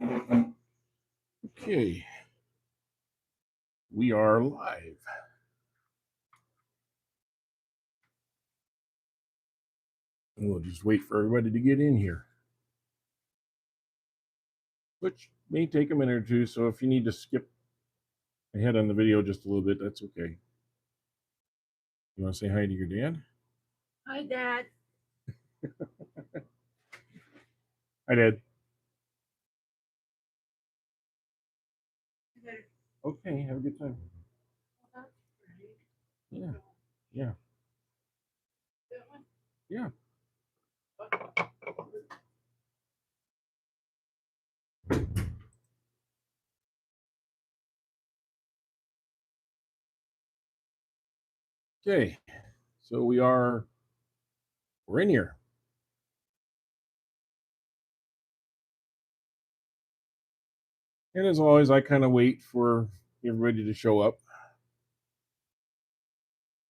Okay, we are live. We'll just wait for everybody to get in here, which may take a minute or two. So if you need to skip ahead on the video just a little bit, that's okay. You want to say hi to your dad? Hi, Dad. Hi, Dad. Okay, have a good time. Yeah, yeah, yeah. Okay, so we're in here. And as always, I kind of wait for everybody to show up.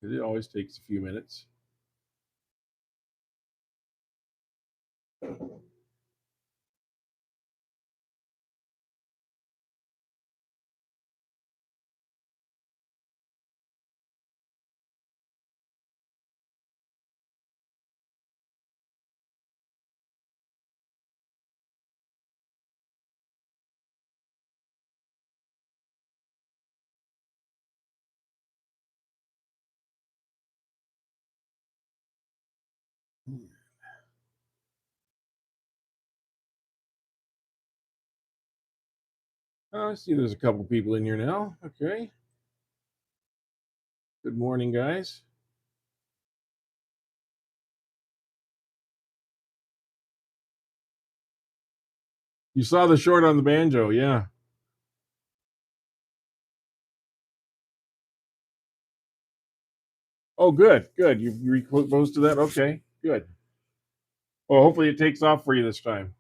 It always takes a few minutes. I see there's a couple people in here now. Okay. Good morning, guys. You saw the short on the banjo, yeah. Oh, good, good. You exposed to that? Okay, good. Well, hopefully it takes off for you this time.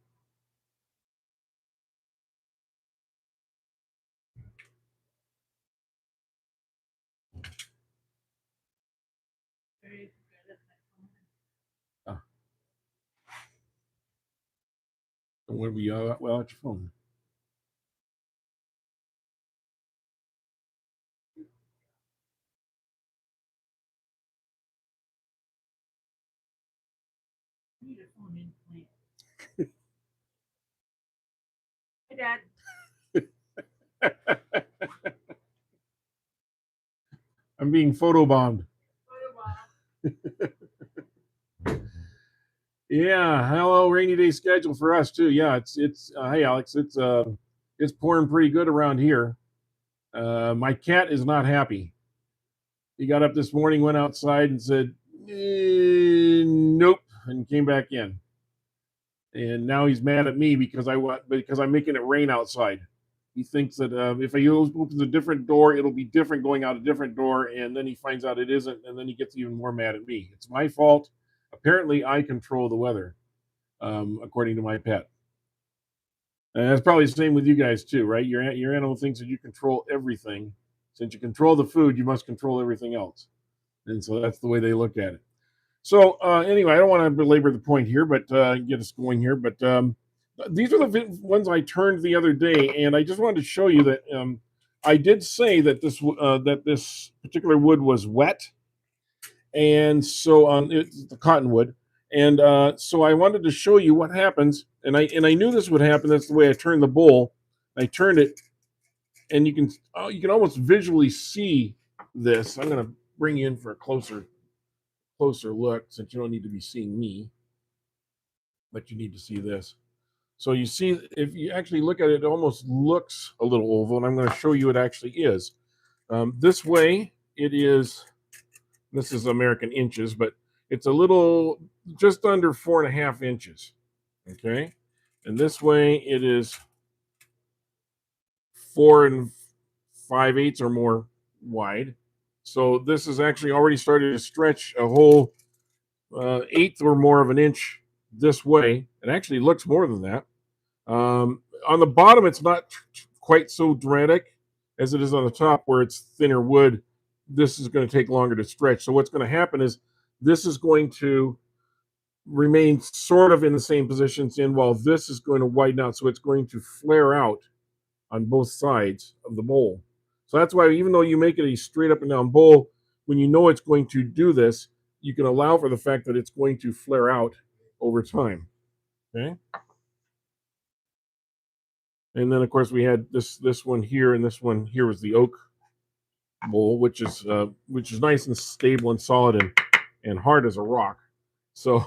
Ah, don't want to be well at your phone. Hi, Dad. I'm being photobombed. Yeah, hello, rainy day schedule for us too. Yeah, it's hey Alex, it's pouring pretty good around here. My cat is not happy. He got up this morning, went outside, and said, "Nope," and came back in. And now he's mad at me because I'm making it rain outside. He thinks that if I open a different door, it'll be different going out a different door, and then he finds out it isn't, and then he gets even more mad at me. It's my fault. Apparently, I control the weather, according to my pet. And that's probably the same with you guys too, right? Your animal thinks that you control everything. Since you control the food, you must control everything else, and so that's the way they look at it. So anyway, I don't want to belabor the point here, but get us going here. But these are the ones I turned the other day, and I just wanted to show you that I did say that this particular wood was wet, and so it's the cottonwood, and so I wanted to show you what happens, and I knew this would happen. That's the way I turned the bowl. I turned it, and you can almost visually see this. I'm going to bring you in for a closer look since you don't need to be seeing me, but you need to see this. So you see, if you actually look at it, it almost looks a little oval, and I'm going to show you it actually is. This way, it is. This is American inches, but it's a little just under 4.5 inches. Okay, and this way it is 4 and 5/8 or more wide. So this is actually already started to stretch a whole eighth or more of an inch this way. It actually looks more than that. On the bottom, it's not quite so dramatic as it is on the top, where it's thinner wood. This is going to take longer to stretch. So what's going to happen is this is going to remain sort of in the same positions in, while this is going to widen out, so it's going to flare out on both sides of the bowl. So that's why even though you make it a straight up and down bowl, when you know it's going to do this, you can allow for the fact that it's going to flare out over time. Okay. And then of course we had this one here, and this one here was the oak bowl, which is nice and stable and solid and hard as a rock. So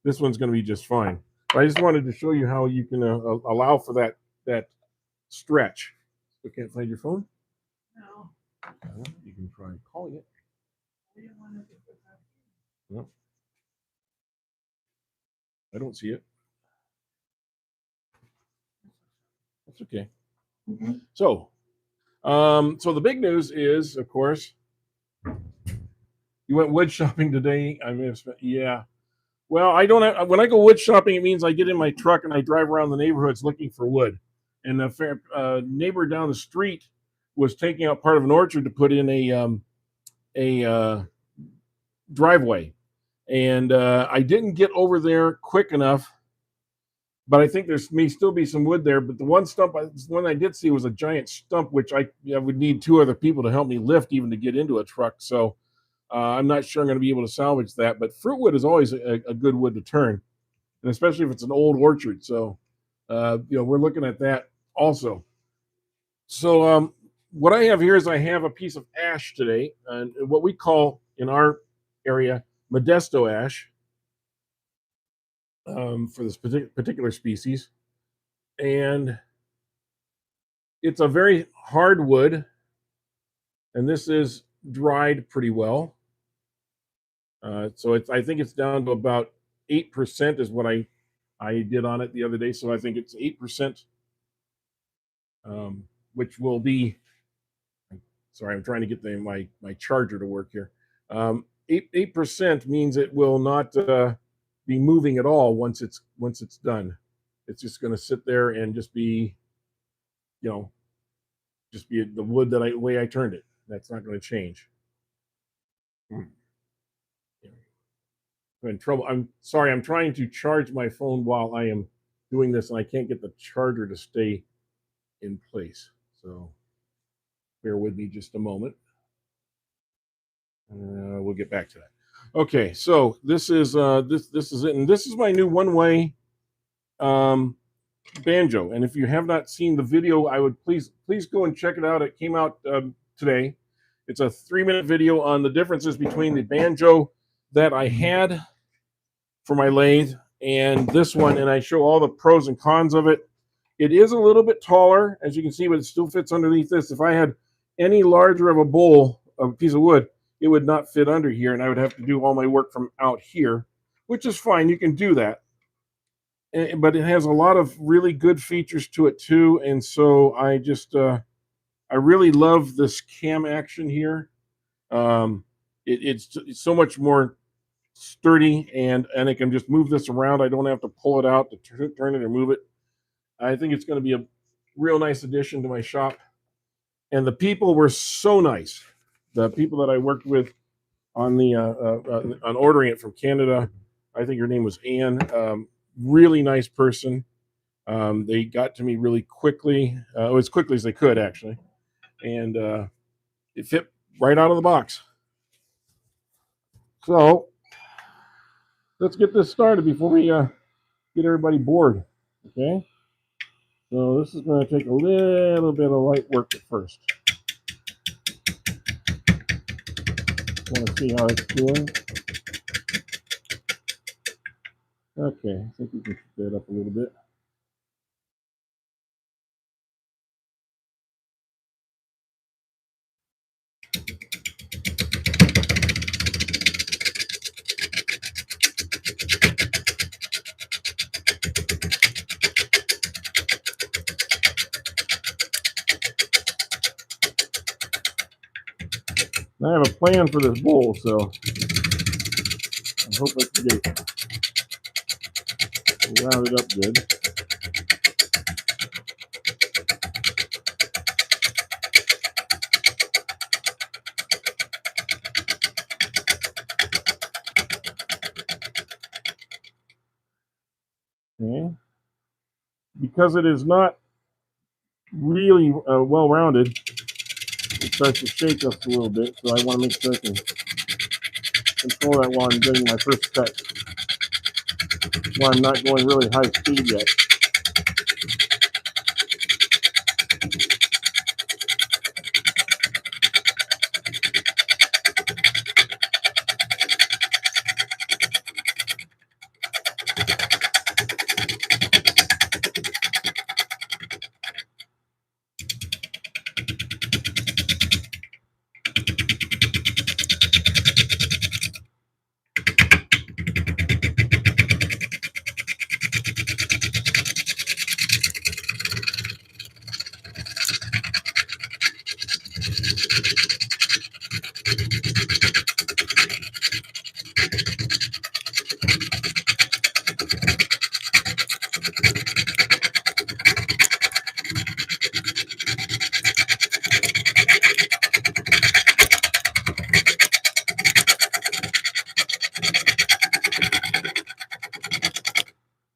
this one's going to be just fine. But I just wanted to show you how you can allow for that stretch. You can't find your phone? No. You can try calling it. No. I don't see it. That's okay. Mm-hmm. So the big news is, of course, you went wood shopping today. I may have spent, yeah. Well, I don't have, when I go wood shopping, it means I get in my truck and I drive around the neighborhoods looking for wood. And the neighbor down the street was taking out part of an orchard to put in a driveway. And I didn't get over there quick enough, but I think there may still be some wood there. But the one I did see was a giant stump, which I would need 2 other people to help me lift even to get into a truck. So I'm not sure I'm going to be able to salvage that. But fruit wood is always a good wood to turn, and especially if it's an old orchard. So we're looking at that also. So what I have here is I have a piece of ash today, and what we call in our area Modesto ash, for this particular species. And it's a very hard wood, and this is dried pretty well. So I think it's down to about 8% is what I did on it the other day. So I think it's 8%, which will be, sorry, I'm trying to get my charger to work here. 8% means it will not be moving at all once it's done. It's just going to sit there and just be, just be the wood the way I turned it. That's not going to change. I'm in trouble. I'm sorry. I'm trying to charge my phone while I am doing this, and I can't get the charger to stay in place. So bear with me just a moment. We'll get back to that. Okay, so this is this is it, and this is my new one-way banjo. And if you have not seen the video, I would please go and check it out. It came out today. It's a 3-minute video on the differences between the banjo that I had for my lathe and this one, and I show all the pros and cons of it. It is a little bit taller, as you can see, but it still fits underneath this. If I had any larger of a bowl of a piece of wood, it would not fit under here, and I would have to do all my work from out here, which is fine. You can do that. But it has a lot of really good features to it too, and so I just I really love this cam action here. It's so much more sturdy, and I can just move this around. I don't have to pull it out to turn it or move it. I think it's going to be a real nice addition to my shop. And the people were so nice. The people that I worked with on the on ordering it from Canada, I think her name was Anne. Really nice person. They got to me really quickly, as quickly as they could actually, and it fit right out of the box. So let's get this started before we get everybody bored. Okay. So this is going to take a little bit of light work at first. Want to see how it's doing. Okay, I think we can pick that up a little bit. I have a plan for this bowl, so I hope I can get it rounded up good. Okay. Because it is not really well-rounded, it starts to shake us a little bit, so I want to make sure I can control that while I'm doing my first cut, while I'm not going really high speed yet.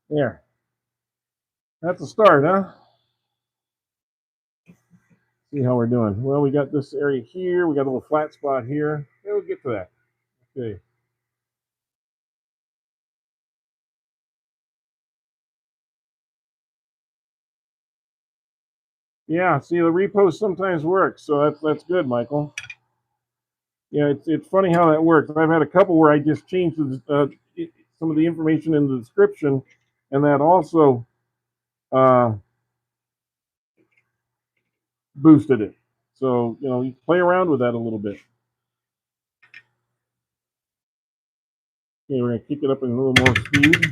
There. That's a start, huh? See how we're doing. Well, we got this area here. We got a little flat spot here. Yeah, we'll get to that. Okay. Yeah, see, the repost sometimes works, so that's good, Michael. Yeah, it's funny how that works. I've had a couple where I just changed some of the information in the description, and that also uh, boosted it. So, you play around with that a little bit. Okay, we're going to kick it up in a little more speed.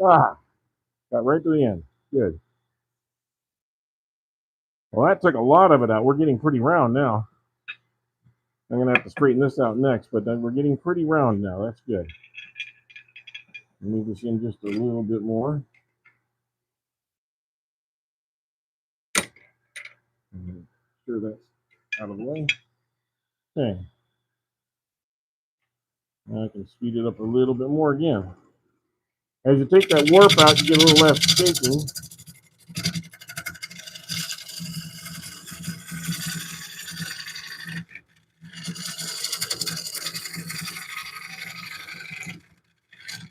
Ah, got right to the end. Good. Well, that took a lot of it out. We're getting pretty round now. I'm going to have to straighten this out next, but then we're getting pretty round now. That's good. Move this in just a little bit more. Make sure that's out of the way. Okay. Now I can speed it up a little bit more again. As you take that warp out, you get a little less shaking.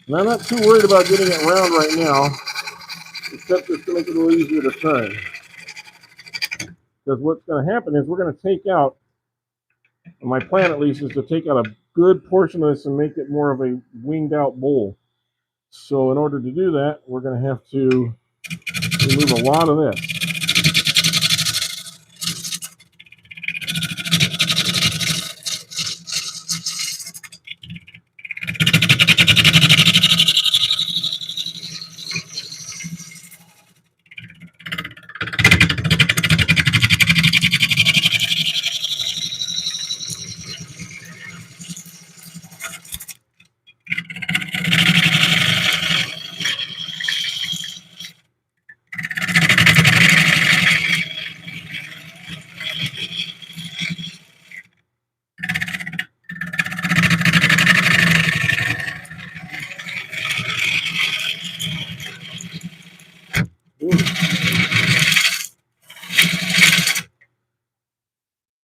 And I'm not too worried about getting it round right now, except just to make it a little easier to turn. Because what's going to happen is we're going to take out, my plan at least is to take out a good portion of this and make it more of a winged out bowl. So in order to do that, we're going to have to remove a lot of this.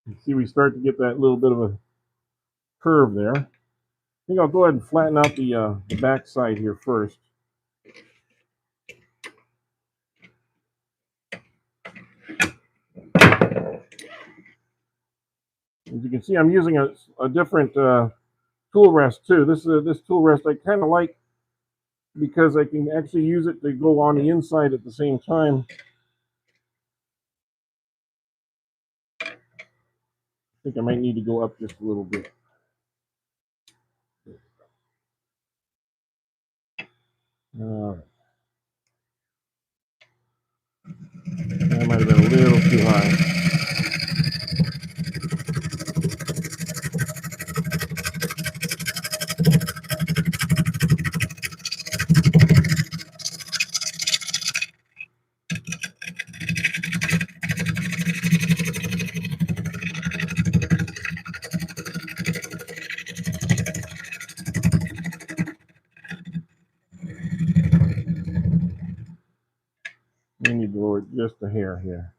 You see, we start to get that little bit of a curve there. I think I'll go ahead and flatten out the back side here first. As you can see, I'm using a different tool rest too. This tool rest I kind of like because I can actually use it to go on the inside at the same time. think I might need to go up just a little bit. All right. That might have been a little too high. I need to lower it just a hair here.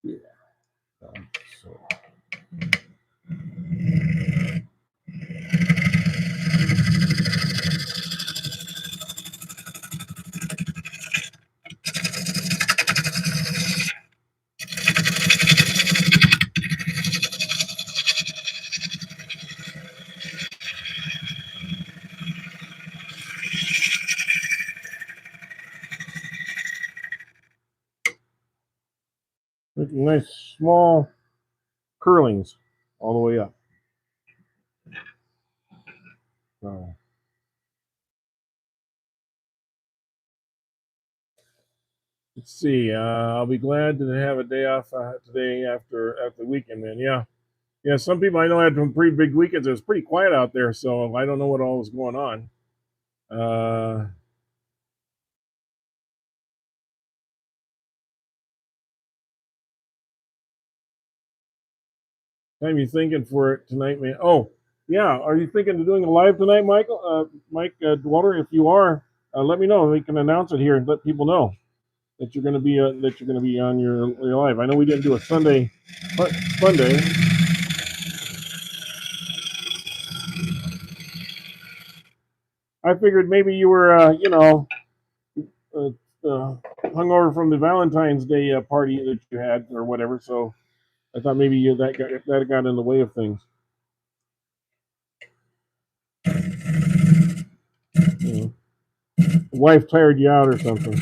Yeah. So. Making nice small curlings all the way up. So. Let's see. I'll be glad to have a day off today after the weekend. Man, yeah. Some people I know had some pretty big weekends. It was pretty quiet out there, so I don't know what all was going on. Time you thinking for it tonight, man? Oh, yeah. Are you thinking of doing a live tonight, Michael? Mike Dwaller? If you are, let me know. We can announce it here and let people know that you're going to be on your live. I know we didn't do a Sunday. I figured maybe you were, hungover from the Valentine's Day party that you had or whatever. So I thought maybe that got in the way of things. You know, wife tired you out or something.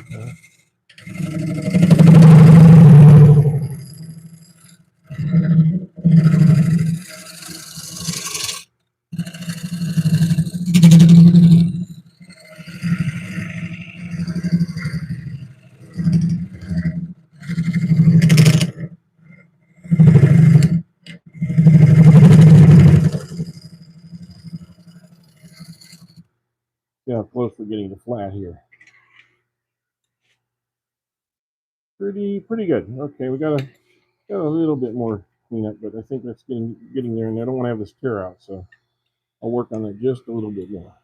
Yeah, close for getting the flat here. Pretty good. Okay, we got a little bit more cleanup, but I think that's getting there, and I don't want to have this tear out, so I'll work on it just a little bit more.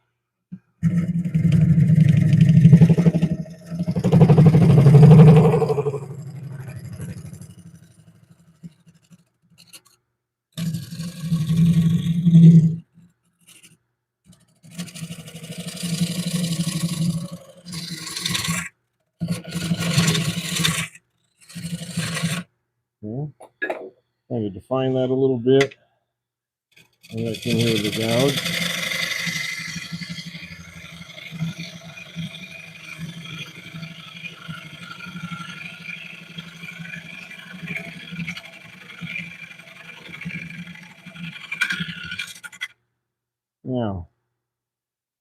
Okay. Trying to define that a little bit. And that came here with the gouge. Now,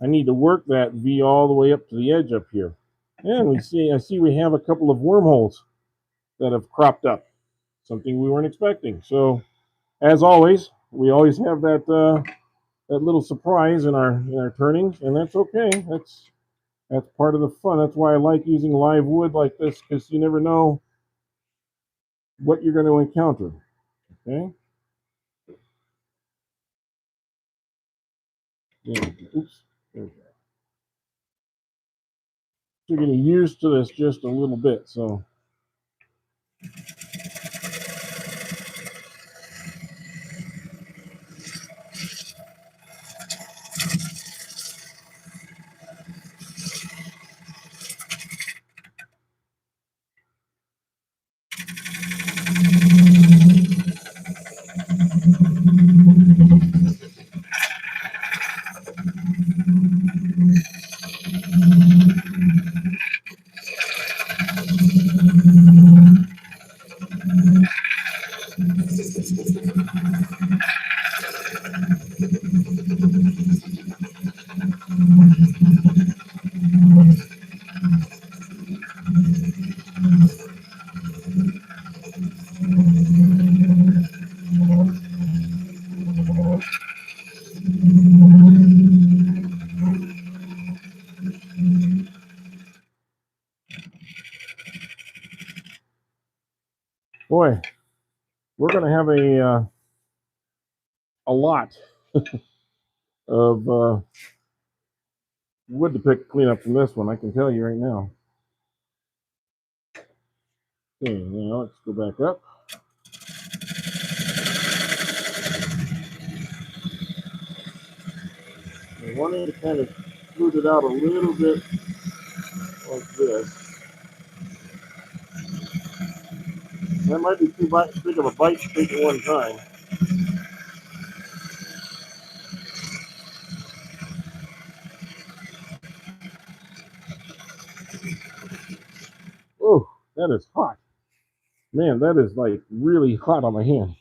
I need to work that V all the way up to the edge up here. And I see we have a couple of wormholes that have cropped up. Something we weren't expecting. So, as always, we always have that little surprise in our turnings, and that's okay. That's part of the fun. That's why I like using live wood like this, because you never know what you're going to encounter. Okay. Yeah. Oops. There we go. You're getting used to this just a little bit, so. Boy, we're going to have a lot of wood to clean up from this one. I can tell you right now. Okay, now let's go back up. I wanted to kind of smooth it out a little bit like this. That might be too big of a bite to take at one time. Oh, that is hot. Man, that is like really hot on my hand.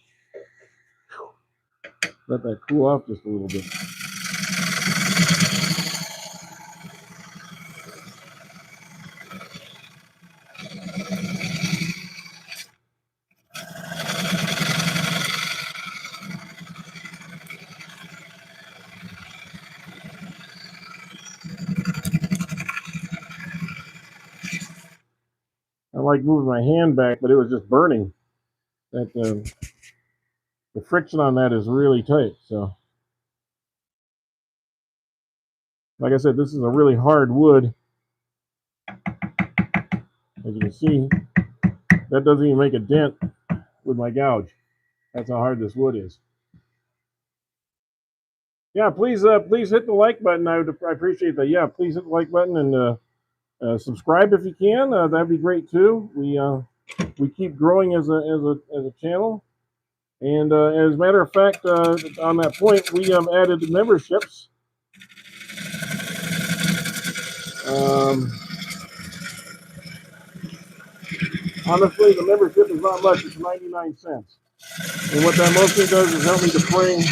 Let that cool off just a little bit. I like moving my hand back, but it was just burning. That the friction on that is really tight. So, like I said, this is a really hard wood. As you can see, that doesn't even make a dent with my gouge. That's how hard this wood is. Yeah, please hit the like button. I appreciate that. Yeah, please hit the like button and subscribe if you can. That'd be great too. We keep growing as a channel. And as a matter of fact, on that point, we have added memberships. Honestly, the membership is not much. It's 99 cents. And what that mostly does is help me defray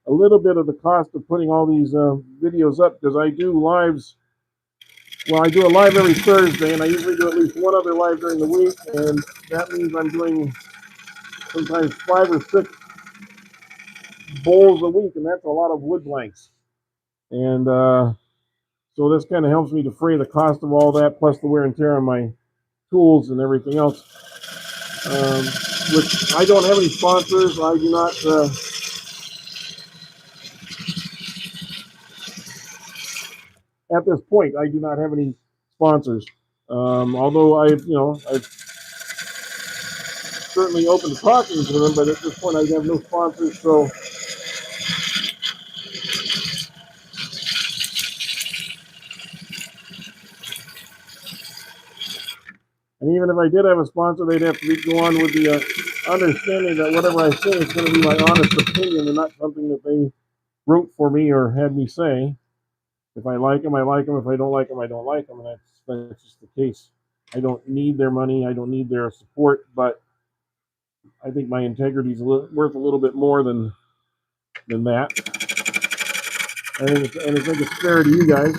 a little bit of the cost of putting all these videos up, because I do lives. Well, I do a live every Thursday, and I usually do at least one other live during the week, and that means I'm doing sometimes 5 or 6 bowls a week, and that's a lot of wood blanks. And so this kind of helps me defray the cost of all that, plus the wear and tear on my tools and everything else. Which I don't have any sponsors. I do not. At this point, I do not have any sponsors. Although I've certainly open to talking to them, but at this point I have no sponsors. So and even if I did have a sponsor, they'd have to go on with the understanding that whatever I say is going to be my honest opinion and not something that they wrote for me or had me say. If I like them, I like them. If I don't like them, I don't like them, and that's just the case. I don't need their money. I don't need their support, but I think my integrity is worth a little bit more than that. I think it's fair to you guys.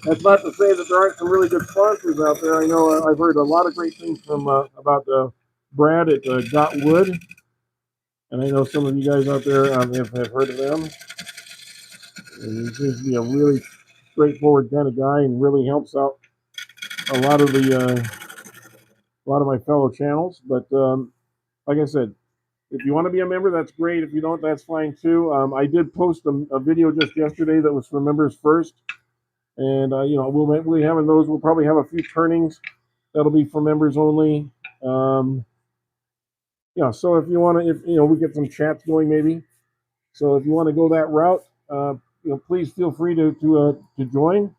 That's not to say that there aren't some really good sponsors out there. I know I've heard a lot of great things from about Brad at Got Wood, and I know some of you guys out there have heard of them. And he seems to be a really straightforward kind of guy, and really helps out a lot of my fellow channels. But like I said, if you want to be a member, that's great. If you don't, that's fine too. I did post a video just yesterday that was for members first, and we'll be having those. We'll probably have a few turnings that'll be for members only. So if you want to, we get some chats going maybe. So if you want to go that route, please feel free to join.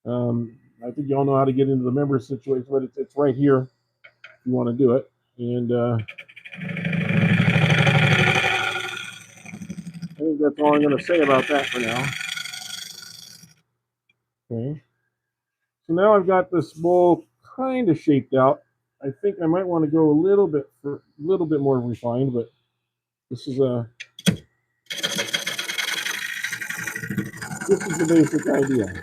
I think you all know how to get into the member situation, but it's right here if you want to do it. And I think that's all I'm going to say about that for now. Okay. So now I've got this bowl kind of shaped out. I think I might want to go a little bit more refined, but this is the basic idea.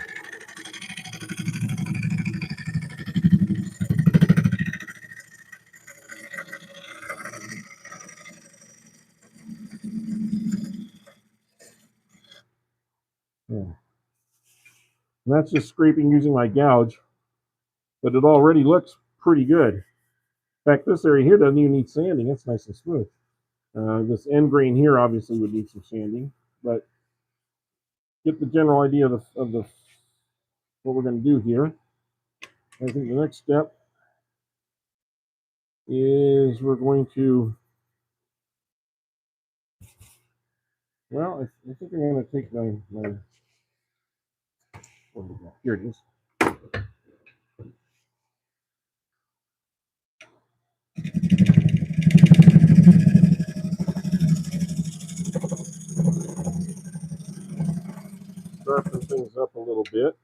Yeah. And that's just scraping using my gouge, but it already looks pretty good. In fact, this area here doesn't even need sanding. It's nice and smooth. This end grain here obviously would need some sanding, but get the general idea of the what we're going to do here. I think the next step is we're going to, well, I think I'm going to take my what do we got? Here it is. Sharpen things up a little bit.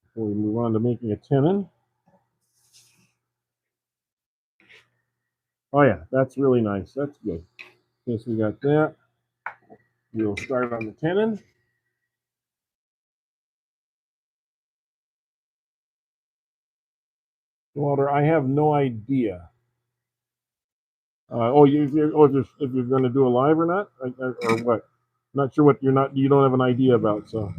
Before we move on to making a tenon. Oh yeah, that's really nice. That's good. Okay, so we got that. We'll start on the tenon. Walter, I have no idea. If you're going to do a live or not, or what? Not sure what you don't have an idea about. So,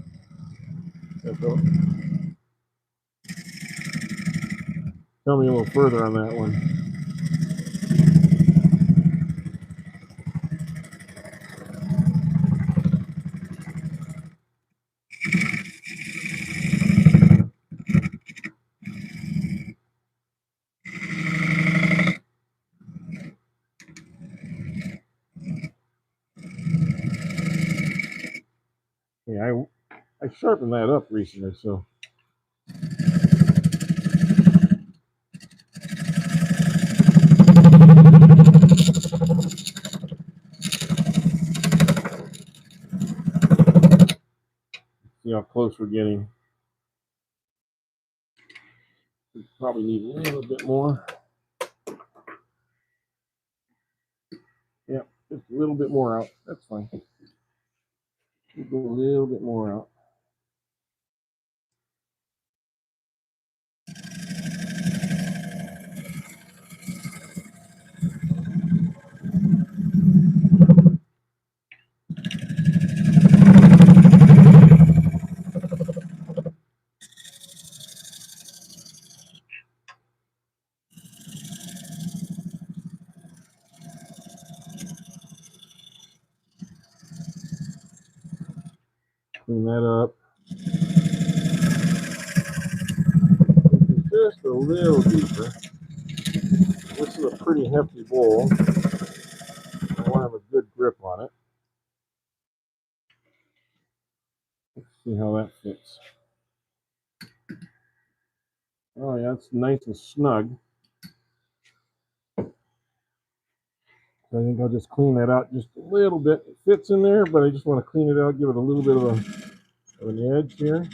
tell me a little further on that one. Yeah, I sharpened that up recently, so. See how close we're getting. We probably need a little bit more. Yeah, just a little bit more out. That's fine. We'll go a little bit more out. Clean that up. Just a little deeper. This is a pretty hefty bowl. I want to have a good grip on it. Let's see how that fits. Oh yeah, it's nice and snug. So I think I'll just clean that out just a little bit. It fits in there, but I just want to clean it out, give it a little bit of an edge here.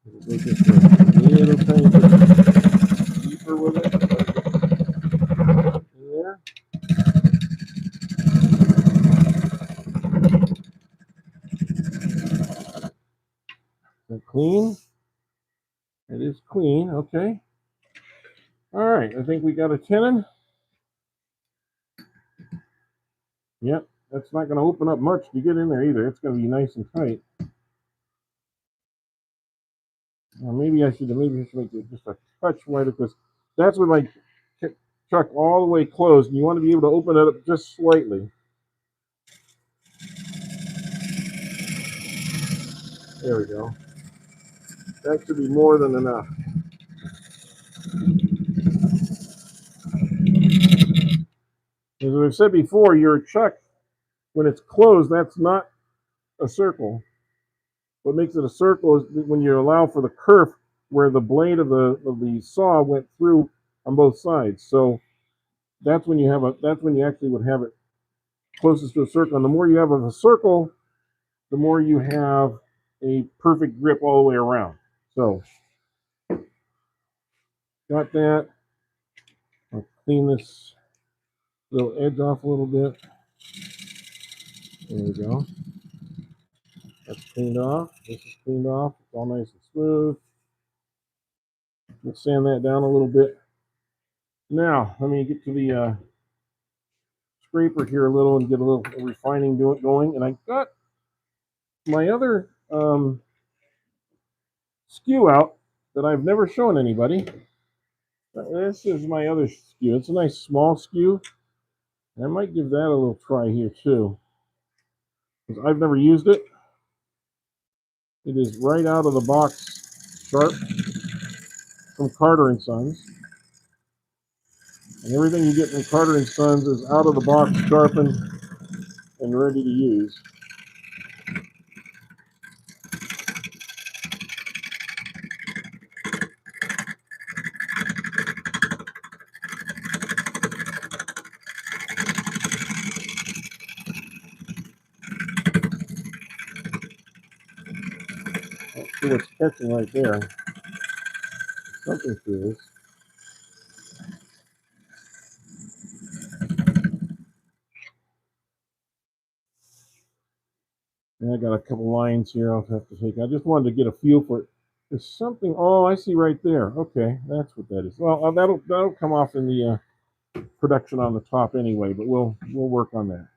We'll go just a little tiny bit deeper with it. In there. Is that clean? It is clean, okay. All right, I think we got a tenon. Yep, that's not going to open up much to get in there either. It's going to be nice and tight. Now maybe I should make it just a touch wider because that's with my chuck all the way closed, and you want to be able to open it up just slightly. There we go. That should be more than enough. As I've said before, your chuck, when it's closed, that's not a circle. What makes it a circle is when you allow for the kerf where the blade of the saw went through on both sides. So that's when you actually would have it closest to a circle. And the more you have of a circle, the more you have a perfect grip all the way around. So got that. I'll clean this little edge off a little bit. There we go. That's cleaned off. This is cleaned off. It's all nice and smooth. We'll sand that down a little bit. Now, let me get to the scraper here a little and get a little refining going. And I got my other skew out that I've never shown anybody. This is my other skew. It's a nice small skew. I might give that a little try here too, because I've never used it. It is right out of the box sharp from Carter and Sons. And everything you get from Carter and Sons is out of the box sharpened and ready to use. Let's see what's catching right there. Something is. And I got a couple lines here I'll have to take. I just wanted to get a feel for it. There's something. Oh, I see right there. Okay, that's what that is. Well, that'll come off in the production on the top anyway, but we'll work on that.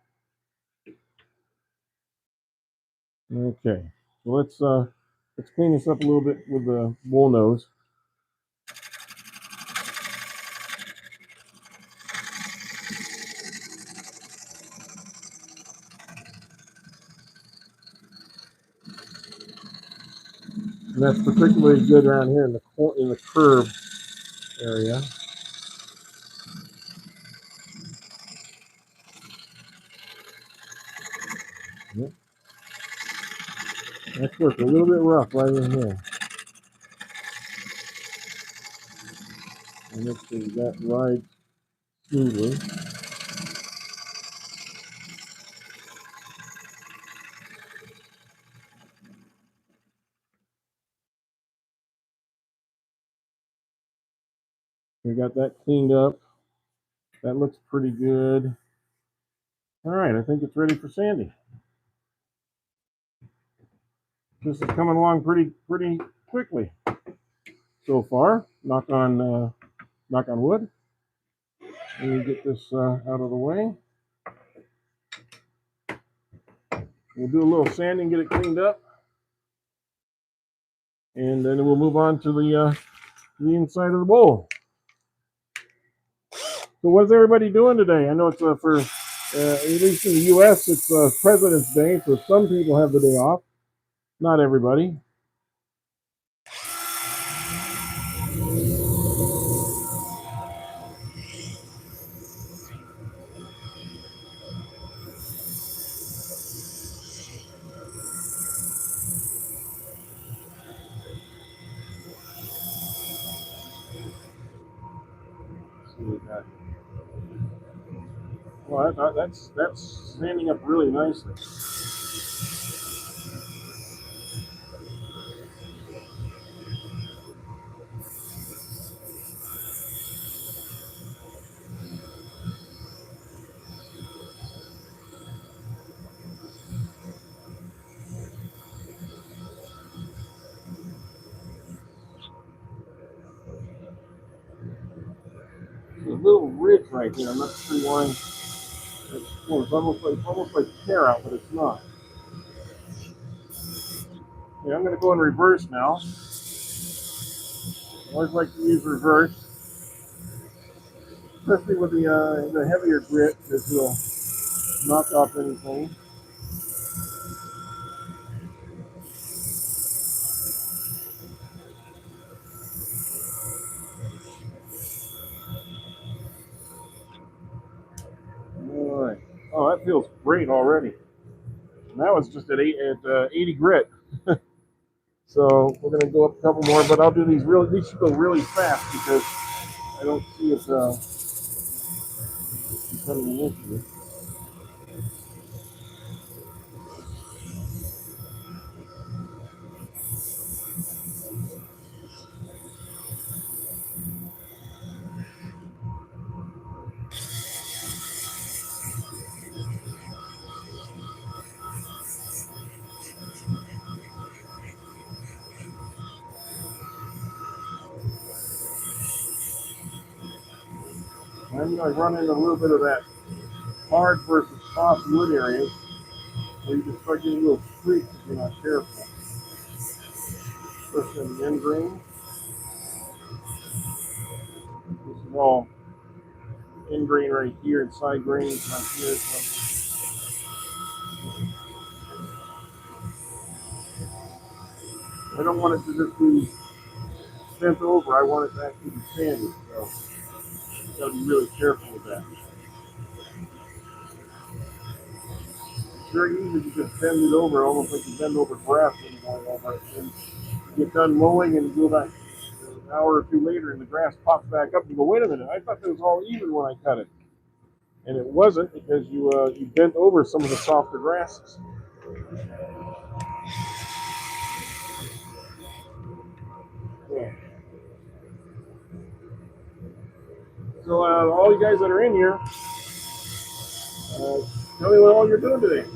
Okay, so let's clean this up a little bit with the bull nose. And that's particularly good around here in the curb area. Yep. That's worked a little bit rough right in here. And make sure that rides smoothly. We got that cleaned up. That looks pretty good. All right, I think it's ready for sanding. This is coming along pretty quickly so far. Knock on wood. Let me get this out of the way. We'll do a little sanding, get it cleaned up, and then we'll move on to the inside of the bowl. So what's everybody doing today? I know it's for at least in the U.S. it's President's Day, so some people have the day off. Not everybody. Well, that's standing up really nicely. There's a little ridge right there. I'm not sure why. It's almost like tear out, but it's not. Yeah, I'm going to go in reverse now. I always like to use reverse, especially with the heavier grit, because it'll knock off anything. All right. Oh, that feels great already. And that was just at 80 grit. So we're going to go up a couple more, but I'll do these these should go really fast because I don't see it becoming an issue. I'm going to run into a little bit of that hard versus soft wood area where you just start getting little streaks if you're not careful. Especially in the end grain. This is all end grain right here and side grains right here. So I don't want it to just be bent over. I want it to actually be sanded. So you got to be really careful with that. It's very easy to just bend it over, almost like you bend over grass when you're going over it. And you get done mowing and you go back an hour or two later and the grass pops back up. You go, wait a minute, I thought it was all even when I cut it. And it wasn't because you bent over some of the softer grasses. Yeah. So all you guys that are in here, tell me what all you're doing today.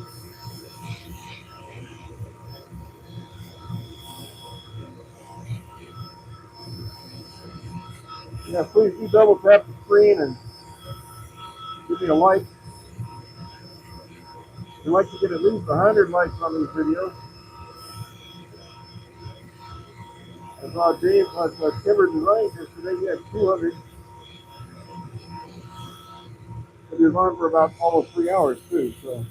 Yeah, please do double tap the screen and give me a like. We'd like to get at least 100 likes on these videos. I saw James on Timber Design yesterday. He had 200. But he was on for about almost 3 hours too. So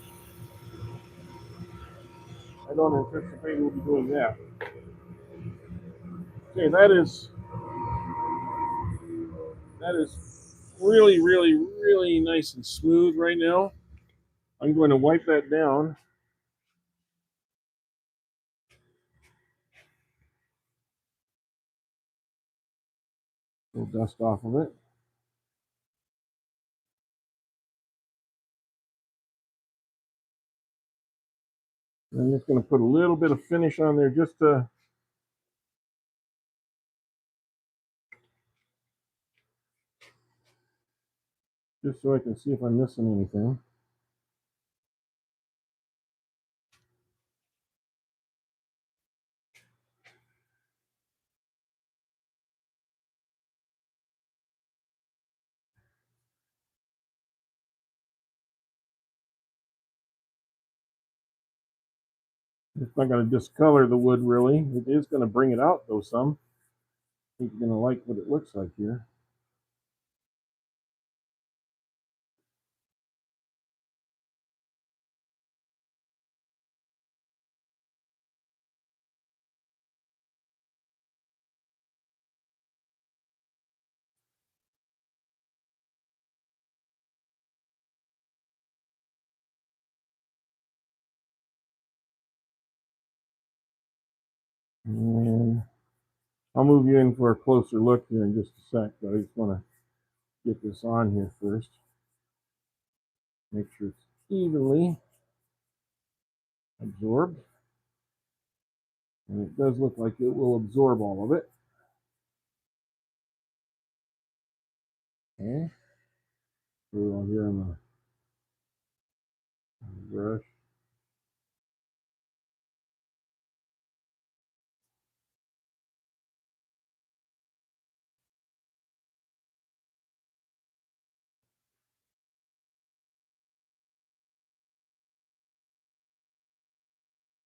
I don't anticipate we'll be doing that. Okay, that is really, really, really nice and smooth right now. I'm going to wipe that down. A little dust off of it. I'm just going to put a little bit of finish on there just so I can see if I'm missing anything. It's not going to discolor the wood really. It is going to bring it out though some. I think you're going to like what it looks like here. And I'll move you in for a closer look here in just a sec, but I just want to get this on here first. Make sure it's evenly absorbed. And it does look like it will absorb all of it. Okay. Put it on here on the brush.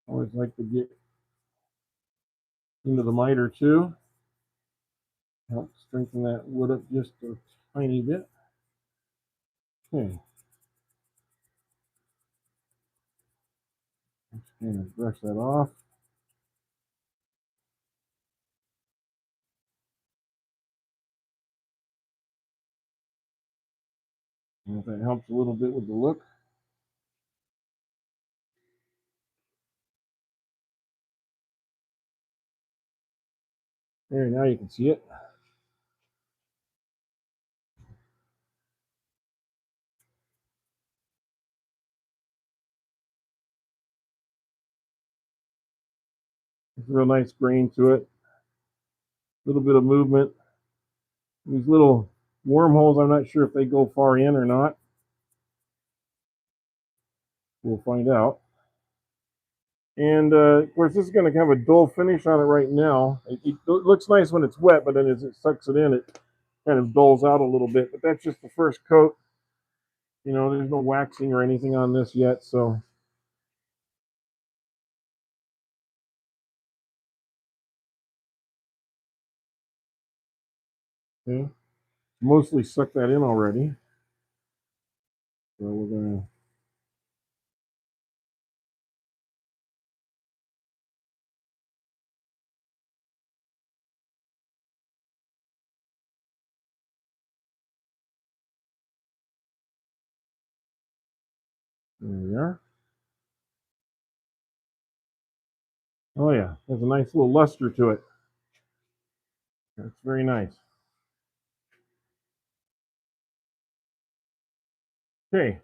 Always like to get into the miter too. Help strengthen that wood up just a tiny bit. Okay. Just going to brush that off. And if that helps a little bit with the look. There, now you can see it. It's a real nice grain to it. A little bit of movement. These little wormholes, I'm not sure if they go far in or not. We'll find out. And of course, this is going to have a dull finish on it right now. It looks nice when it's wet, but then as it sucks it in, kind of dulls out a little bit, but that's just the first coat. You know, there's no waxing or anything on this yet, so. Okay. Mostly sucked that in already. So we're gonna. There we are. Oh yeah, there's a nice little luster to it. That's very nice. Okay.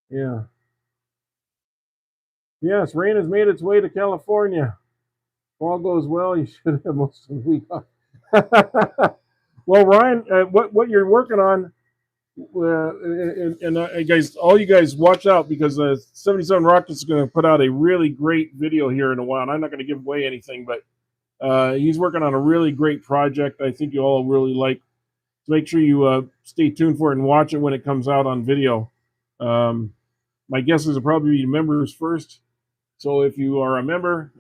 Yeah. Yes, rain has made its way to California. If all goes well, you should have most of the week off. Well, Ryan, what you're working on, guys, all you guys, watch out because 77 Rockets is going to put out a really great video here in a while. And I'm not going to give away anything, but he's working on a really great project. I think you all really like. So make sure you stay tuned for it and watch it when it comes out on video. My guess is it'll probably be members first. So if you are a member,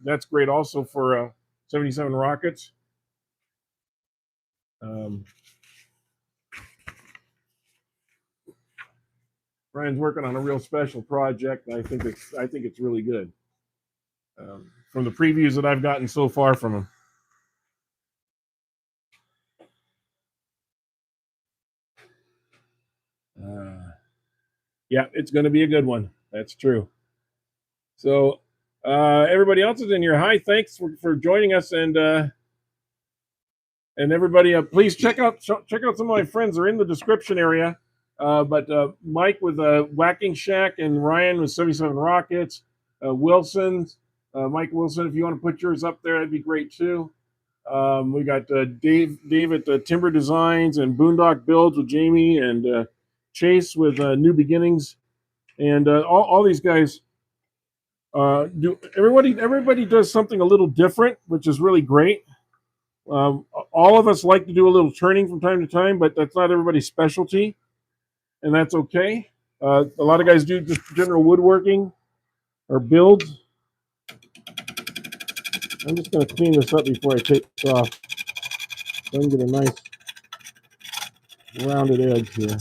that's great also for 77 Rockets. Ryan's working on a real special project. And I think it's really good. From the previews that I've gotten so far from him. Yeah, it's going to be a good one. That's true. So everybody else is in here. Hi, thanks for joining us, and everybody, please check out some of my friends. They're in the description area. But Mike with Whacking Shack and Ryan with 77 Rockets, Wilson, Mike Wilson. If you want to put yours up there, that'd be great too. We got Dave at Timber Designs and Boondock Builds with Jamie and Chase with New Beginnings, and all these guys. Do everybody does something a little different, which is really great. All of us like to do a little turning from time to time, but that's not everybody's specialty, and that's okay. A lot of guys do just general woodworking or builds. I'm just going to clean this up before I take this off so I can get a nice rounded edge here.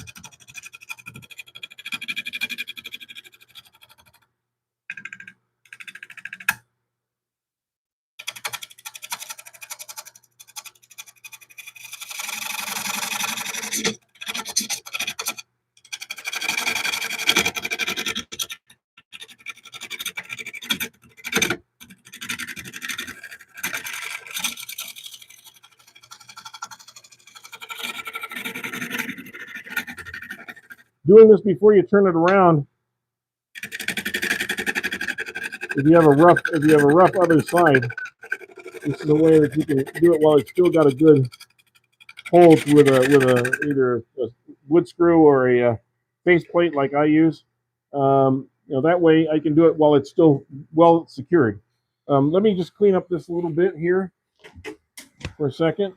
Doing this before you turn it around, if you have a rough other side, this is a way that you can do it while it's still got a good hold with either a wood screw or a face plate like I use. That way I can do it while it's still well secured. Let me just clean up this a little bit here for a second.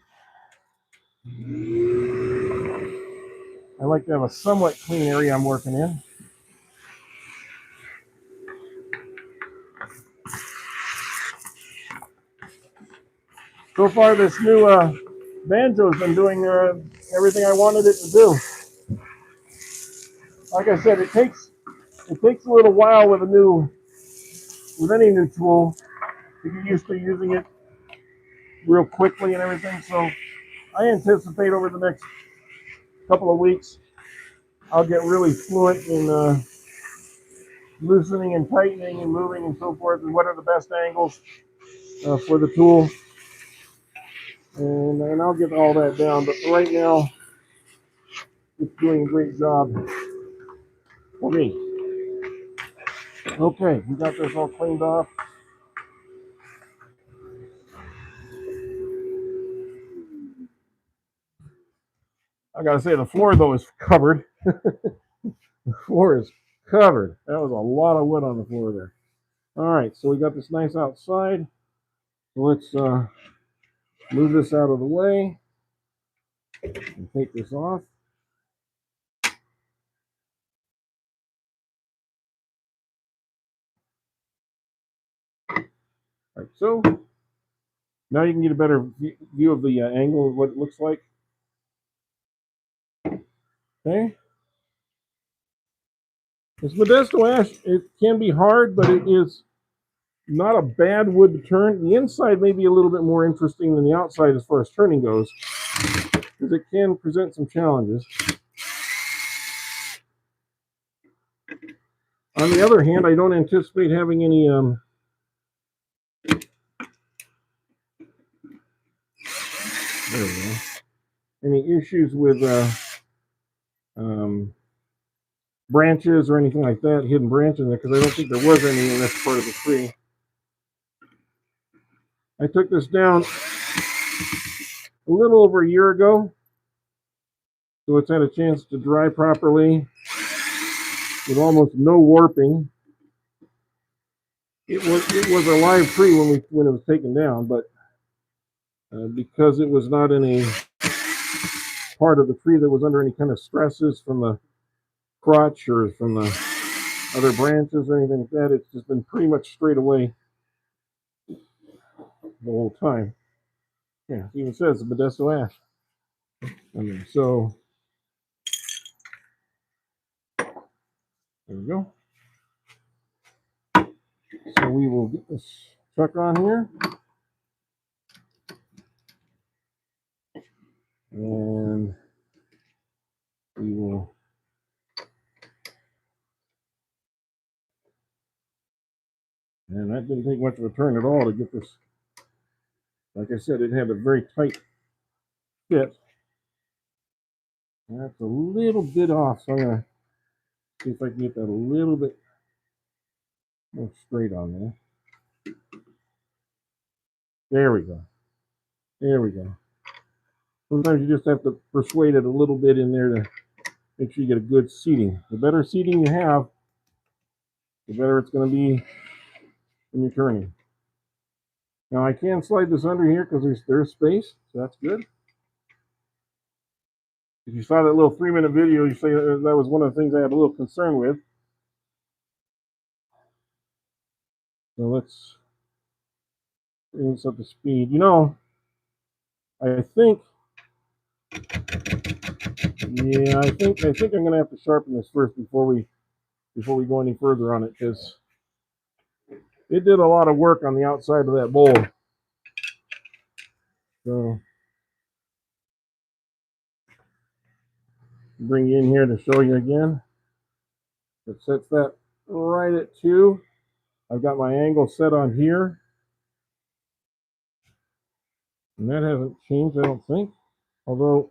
I like to have a somewhat clean area I'm working in. So far, this new banjo's been doing everything I wanted it to do. Like I said, it takes a little while with any new tool to get used to using it real quickly and everything. So I anticipate over the next couple of weeks, I'll get really fluent in loosening and tightening and moving and so forth, and what are the best angles for the tool. And I'll get all that down. But right now, it's doing a great job for me. Okay, we got this all cleaned off. I gotta say, the floor though is covered. The floor is covered. That was a lot of wood on the floor there. All right, so we got this nice outside. So let's move this out of the way and take this off. Like so. Now you can get a better view of the angle of what it looks like. Okay. This Modesto ash, it can be hard, but it is not a bad wood to turn. The inside may be a little bit more interesting than the outside as far as turning goes, because it can present some challenges. On the other hand, I don't anticipate having any there we go, any issues with branches or anything like that, hidden branches, because I don't think there was any in this part of the tree. I took this down a little over a year ago, so it's had a chance to dry properly with almost no warping. It was a live tree when it was taken down, but because it was not in a part of the tree that was under any kind of stresses from the crotch or from the other branches or anything like that, it's just been pretty much straight away the whole time. Yeah, it even says Modesto ash. So there we go. So we will get this chuck on here. And we will and that didn't take much of a turn at all to get this. Like I said, it had a very tight fit. That's a little bit off, so I'm going to see if I can get that a little bit more straight on there. There we go. There we go. Sometimes you just have to persuade it a little bit in there to make sure you get a good seating. The better seating you have, the better it's going to be when you're turning. Now I can slide this under here because there's space, so that's good. If you saw that little 3-minute video, you say that was one of the things I had a little concern with. So let's bring this up to speed. You know, I think I'm gonna have to sharpen this first before we go any further on it, because it did a lot of work on the outside of that bowl. So bring you in here to show you again. It sets that right at 2. I've got my angle set on here, and that hasn't changed, I don't think. Although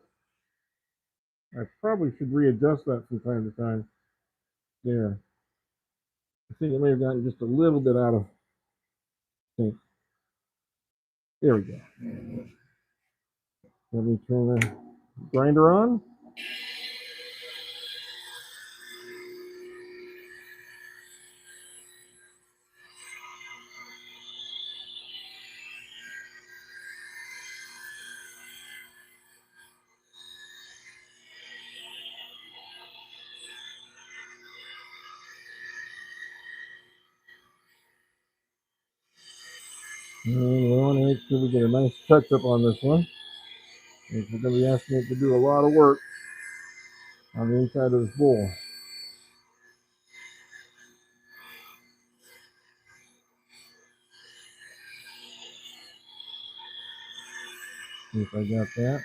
I probably should readjust that from time to time. There. I think it may have gotten just a little bit out of sync. There we go. Let me turn the grinder on. And we want to make sure we get a nice touch up on this one. We're going to be asking it to do a lot of work on the inside of this bowl. See if I got that.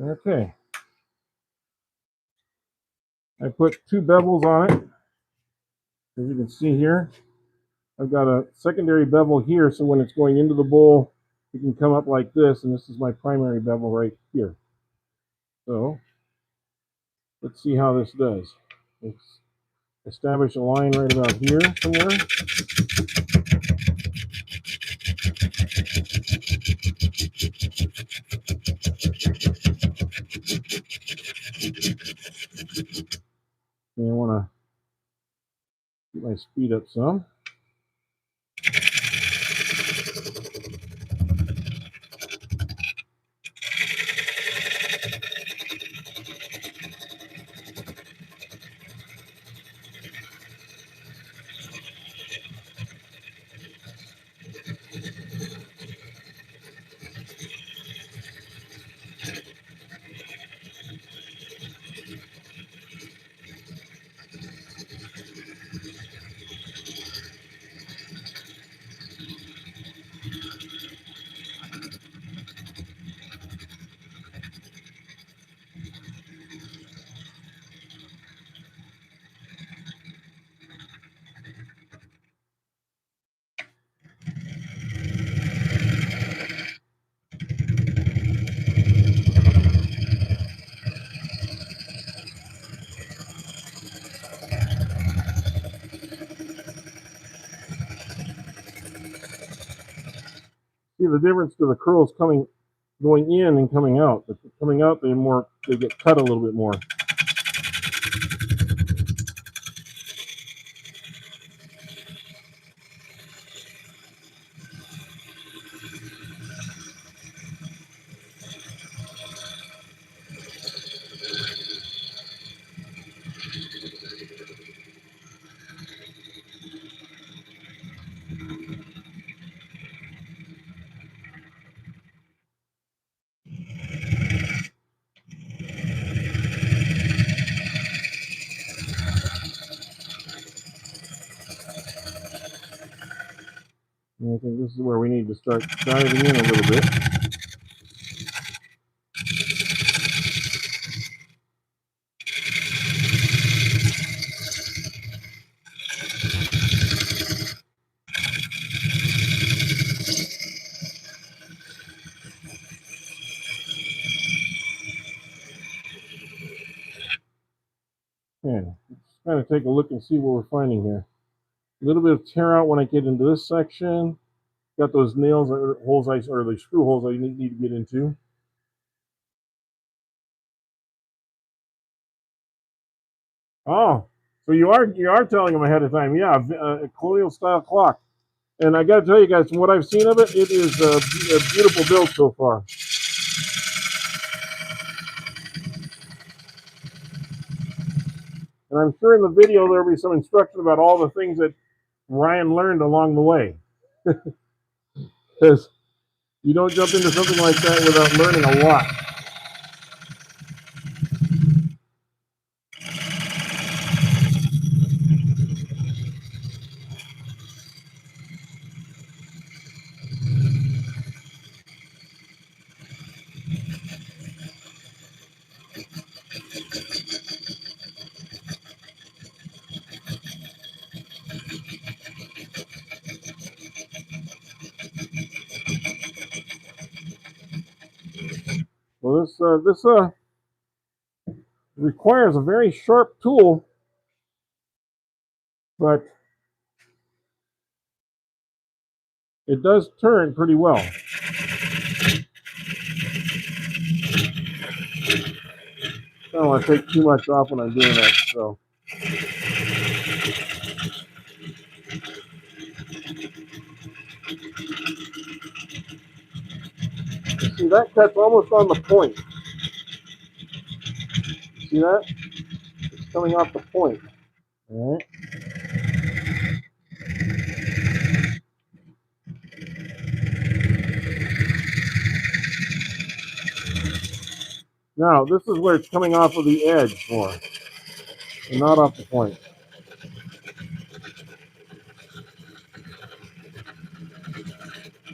Okay. I put 2 bevels on it. As you can see here, I've got a secondary bevel here, so when it's going into the bowl, it can come up like this, and this is my primary bevel right here. So let's see how this does. Let's establish a line right about here somewhere. my speed up some. See the difference to the curls going in and coming out. But coming out, they get cut a little bit more. And I think this is where we need to start diving in a little bit. Okay, let's kind of take a look and see what we're finding here. A little bit of tear out when I get into this section. Got those nails or holes or the screw holes I need to get into. Oh, so you are telling them ahead of time. Yeah, a colonial style clock. And I got to tell you guys, from what I've seen of it, it is a beautiful build so far. And I'm sure in the video there will be some instruction about all the things that Ryan learned along the way. Because you don't jump into something like that without learning a lot. Well, this requires a very sharp tool, but it does turn pretty well. I don't want to take too much off when I'm doing that, so. You see, that cut's almost on the point. See that? It's coming off the point. All right. Now, this is where it's coming off of the edge more, and not off the point.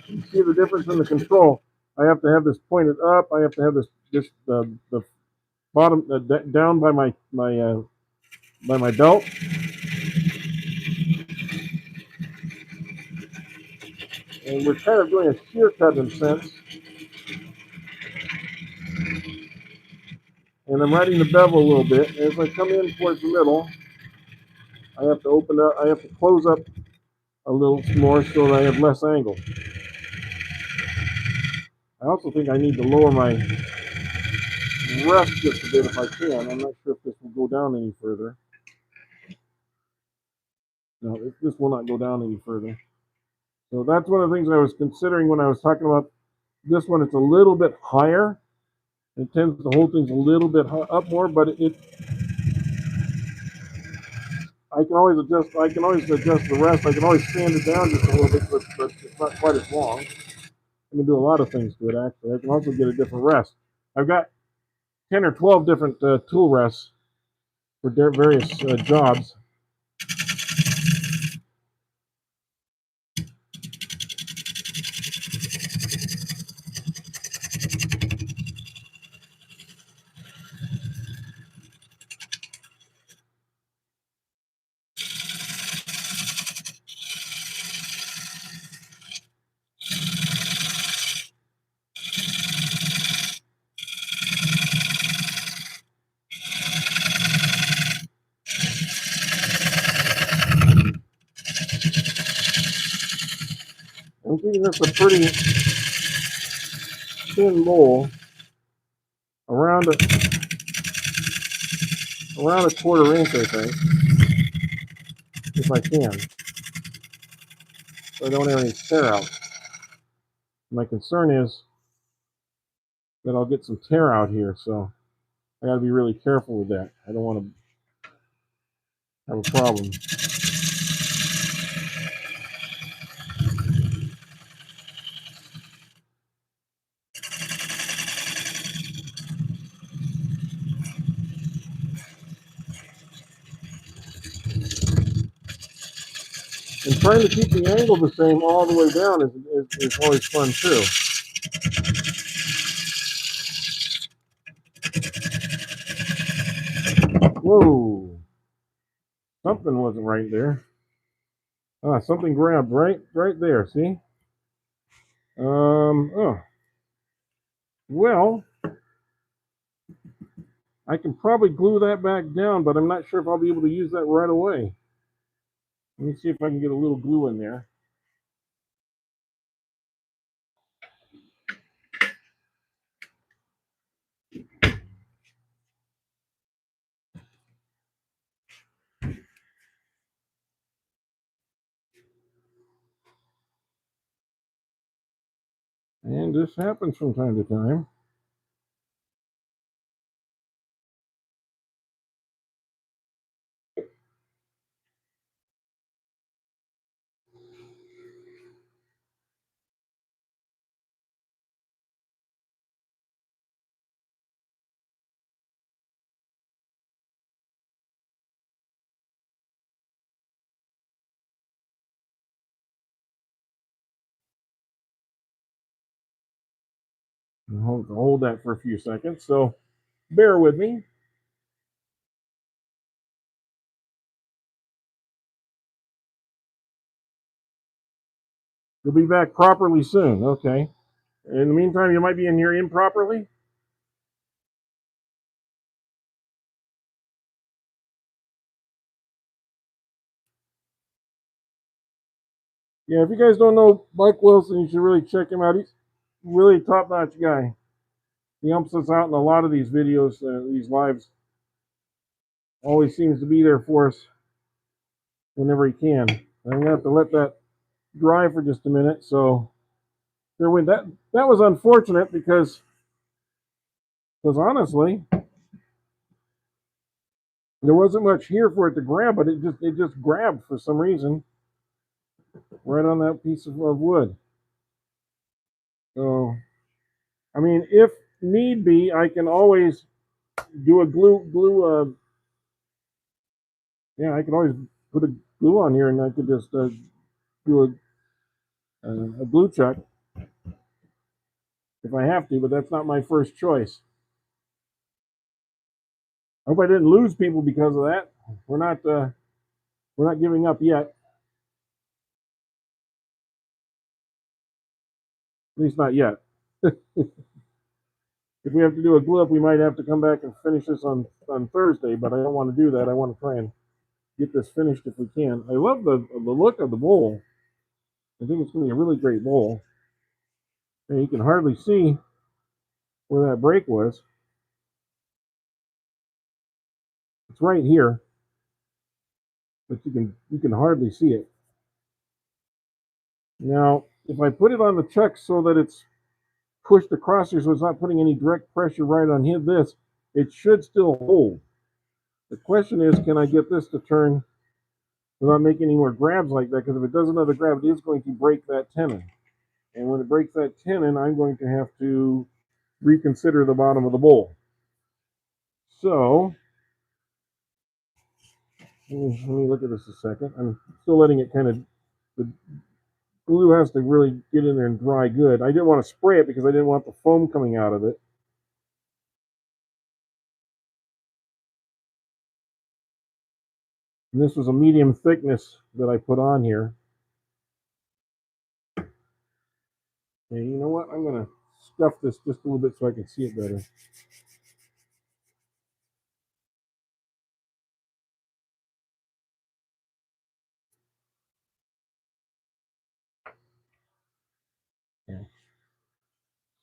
You see the difference in the control? I have to have this pointed up. I have to have this the bottom down by my belt. And we're kind of doing a shear cut in a sense. And I'm riding the bevel a little bit. As I come in towards the middle, I have to open up, I have to close up a little more so that I have less angle. I also think I need to lower my rest just a bit if I can. I'm not sure if this will go down any further. No, this will not go down any further. So that's one of the things I was considering when I was talking about this one. It's a little bit higher. It tends to hold things a little bit up more, but I can always adjust. I can always adjust the rest. I can always sand it down just a little bit, but it's not quite as long. I can do a lot of things to it actually. I can also get a different rest. I've got 10 or 12 different tool rests for various jobs. I'm keeping this a pretty thin bowl, around a quarter inch, I think, if I can, so I don't have any tear out. My concern is that I'll get some tear out here, so I got to be really careful with that. I don't want to have a problem. And trying to keep the angle the same all the way down is always fun too. Whoa! Something wasn't right there. Something grabbed right there. See? Oh. Well, I can probably glue that back down, but I'm not sure if I'll be able to use that right away. Let me see if I can get a little glue in there. And this happens from time to time. I'll hold that for a few seconds, so bear with me. You'll be back properly soon. Okay. In the meantime, you might be in here improperly. Yeah, if you guys don't know Mike Wilson, you should really check him out. He's really top-notch guy. He helps us out in a lot of these videos, these lives. Always seems to be there for us whenever he can. I'm gonna have to let that dry for just a minute. So that was unfortunate because honestly, there wasn't much here for it to grab, but it just grabbed for some reason right on that piece of wood. So, I mean, if need be, I can always do a glue. Yeah, I can always put a glue on here, and I could just do a glue check if I have to. But that's not my first choice. I hope I didn't lose people because of that. We're not giving up yet. At least not yet. If we have to do a glue up, we might have to come back and finish this on Thursday, but I don't want to do that. I want to try and get this finished if we can. I love the look of the bowl. I think it's going to be a really great bowl. And you can hardly see where that break was. It's right here. but you can hardly see it. Now, if I put it on the chuck so that it's pushed across here, so it's not putting any direct pressure right on this, it should still hold. The question is, can I get this to turn without making any more grabs like that? Because if it does another grab, it is going to break that tenon. And when it breaks that tenon, I'm going to have to reconsider the bottom of the bowl. So, let me look at this a second. I'm still letting it kind of, the glue has to really get in there and dry good. I didn't want to spray it because I didn't want the foam coming out of it. And this was a medium thickness that I put on here. And you know what? I'm going to stuff this just a little bit so I can see it better. Okay.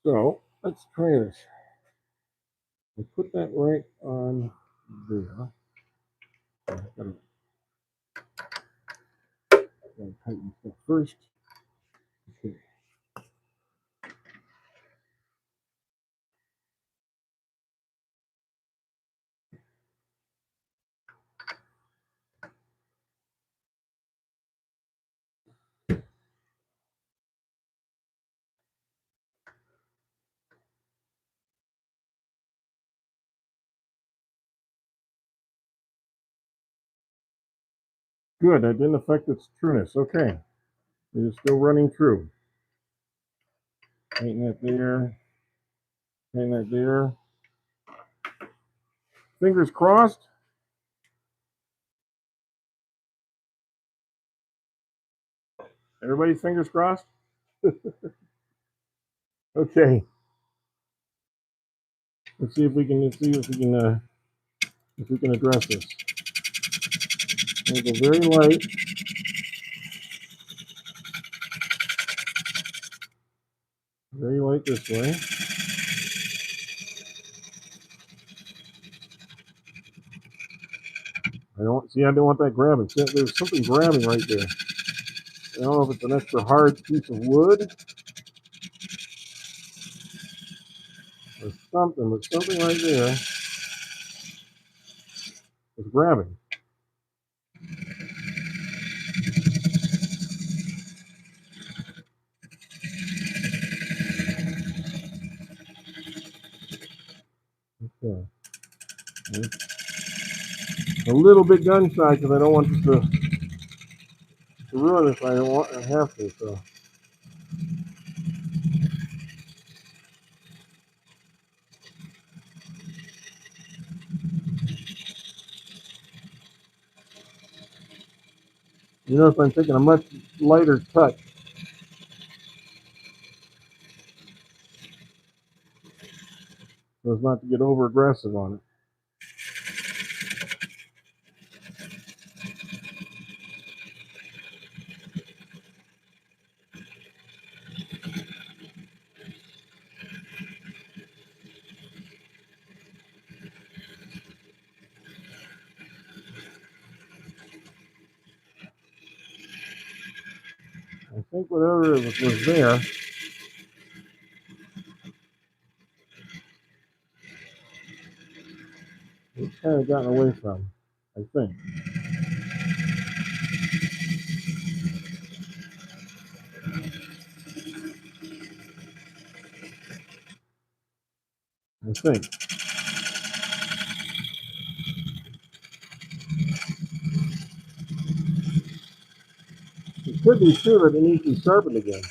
So let's try this. I put that right on there. Gotta tighten stuff first. Okay. Good. That didn't affect its trueness. Okay. It is still running true. Tighten that there. Tighten that there. Fingers crossed. Everybody's fingers crossed. Okay. Let's see if we can address this. We'll go very light. Very light this way. I don't want that grabbing. See, there's something grabbing right there. I don't know if it's an extra hard piece of wood or something, but something right there is grabbing. Okay. A little bit gun shy because I don't want this to ruin this. I have to. So. You notice I'm taking a much lighter touch. So as not to get over aggressive on it. I think whatever was there it's kind of gotten away from, I think. I think. It could be true that it needs to be sharpened again.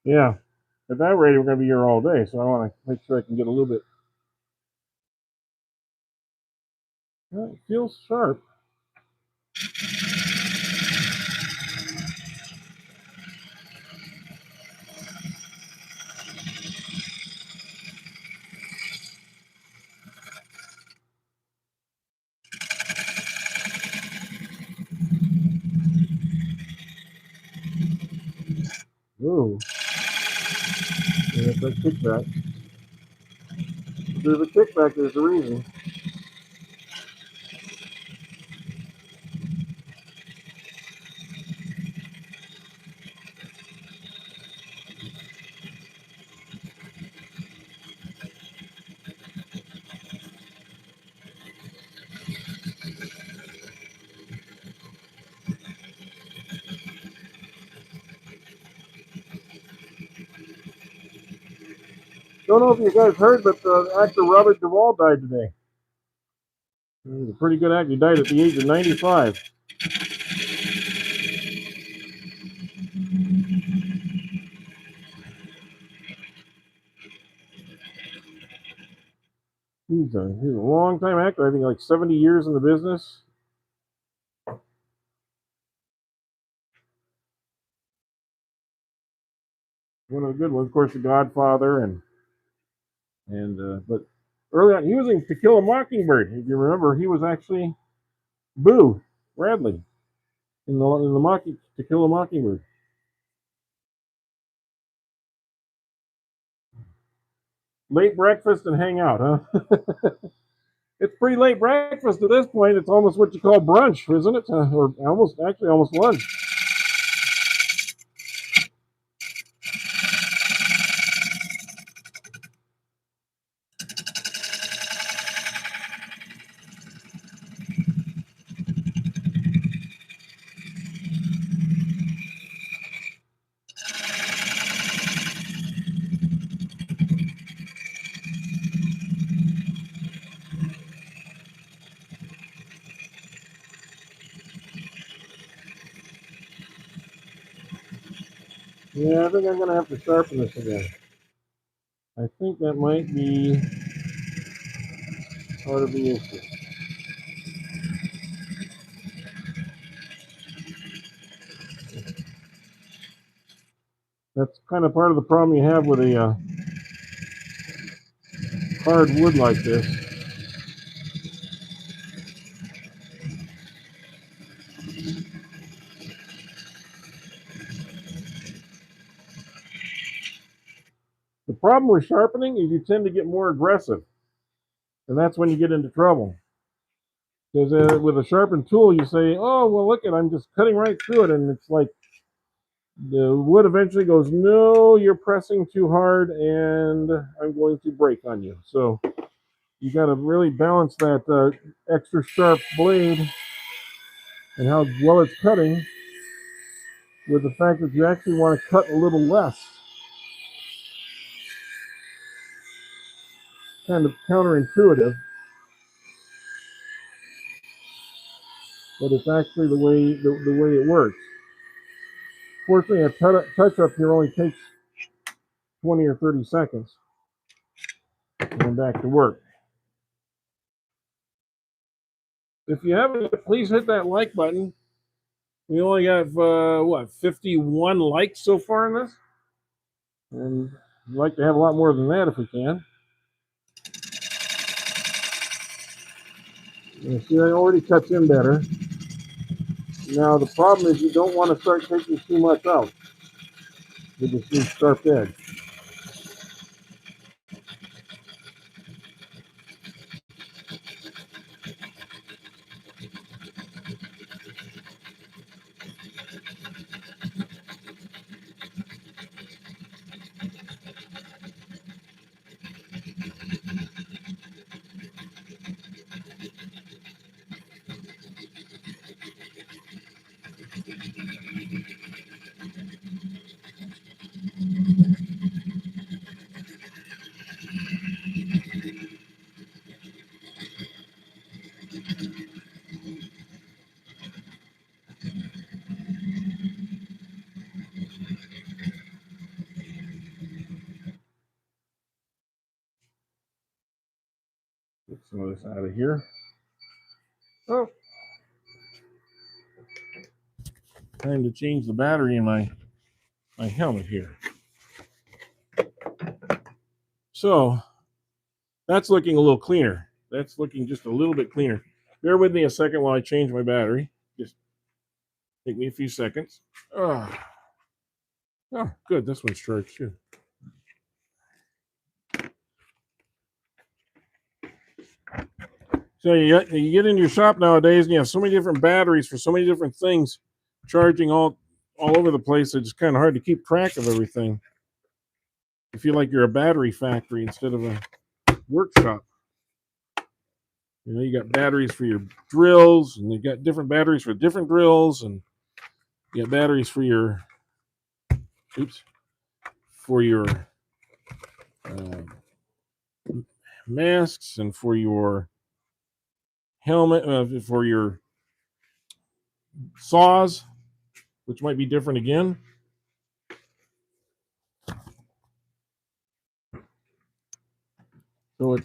Yeah. At that rate, we're going to be here all day, so I want to make sure I can get a little bit feels sharp. Ooh. There's a kickback. If there's a kickback, there's a reason. Don't know if you guys heard, but actor Robert Duvall died today. He was a pretty good actor. He died at the age of 95. He's a long time actor. I think like 70 years in the business. One of the good ones, of course, The Godfather, but early on he was in To Kill a Mockingbird. If you remember, he was actually Boo Radley in To Kill a Mockingbird. Late breakfast and hang out, huh? It's pretty late breakfast at this point. It's almost what you call brunch, isn't it? Or almost lunch. Yeah, I think I'm going to have to sharpen this again. I think that might be part of the issue. That's kind of part of the problem you have with a hard wood like this. The problem with sharpening is you tend to get more aggressive, and that's when you get into trouble. Because with a sharpened tool, you say, "Oh, well, look at, I'm just cutting right through it," and it's like the wood eventually goes, "No, you're pressing too hard, and I'm going to break on you." So you got to really balance that extra sharp blade and how well it's cutting with the fact that you actually want to cut a little less. Kind of counterintuitive, but it's actually the way it works. Fortunately, a touch up here only takes 20 or 30 seconds, and I'm back to work. If you haven't, please hit that like button. We only have 51 likes so far in this, and I'd like to have a lot more than that if we can. You see, I already cut in better. Now the problem is you don't want to start taking too much out with this new sharp edge. Get some of this out of here. Time to change the battery in my helmet here. So that's looking a little cleaner. That's looking just a little bit cleaner. Bear with me a second while I change my battery. Just take me a few seconds. Oh, good. This one's charged too. So you get into your shop nowadays and you have so many different batteries for so many different things charging all over the place. It's kind of hard to keep track of everything. You feel like you're a battery factory instead of a workshop. You know, you got batteries for your drills, and you got different batteries for different drills, and you got batteries for your uh, masks and for your helmet, for your saws, which might be different again. So it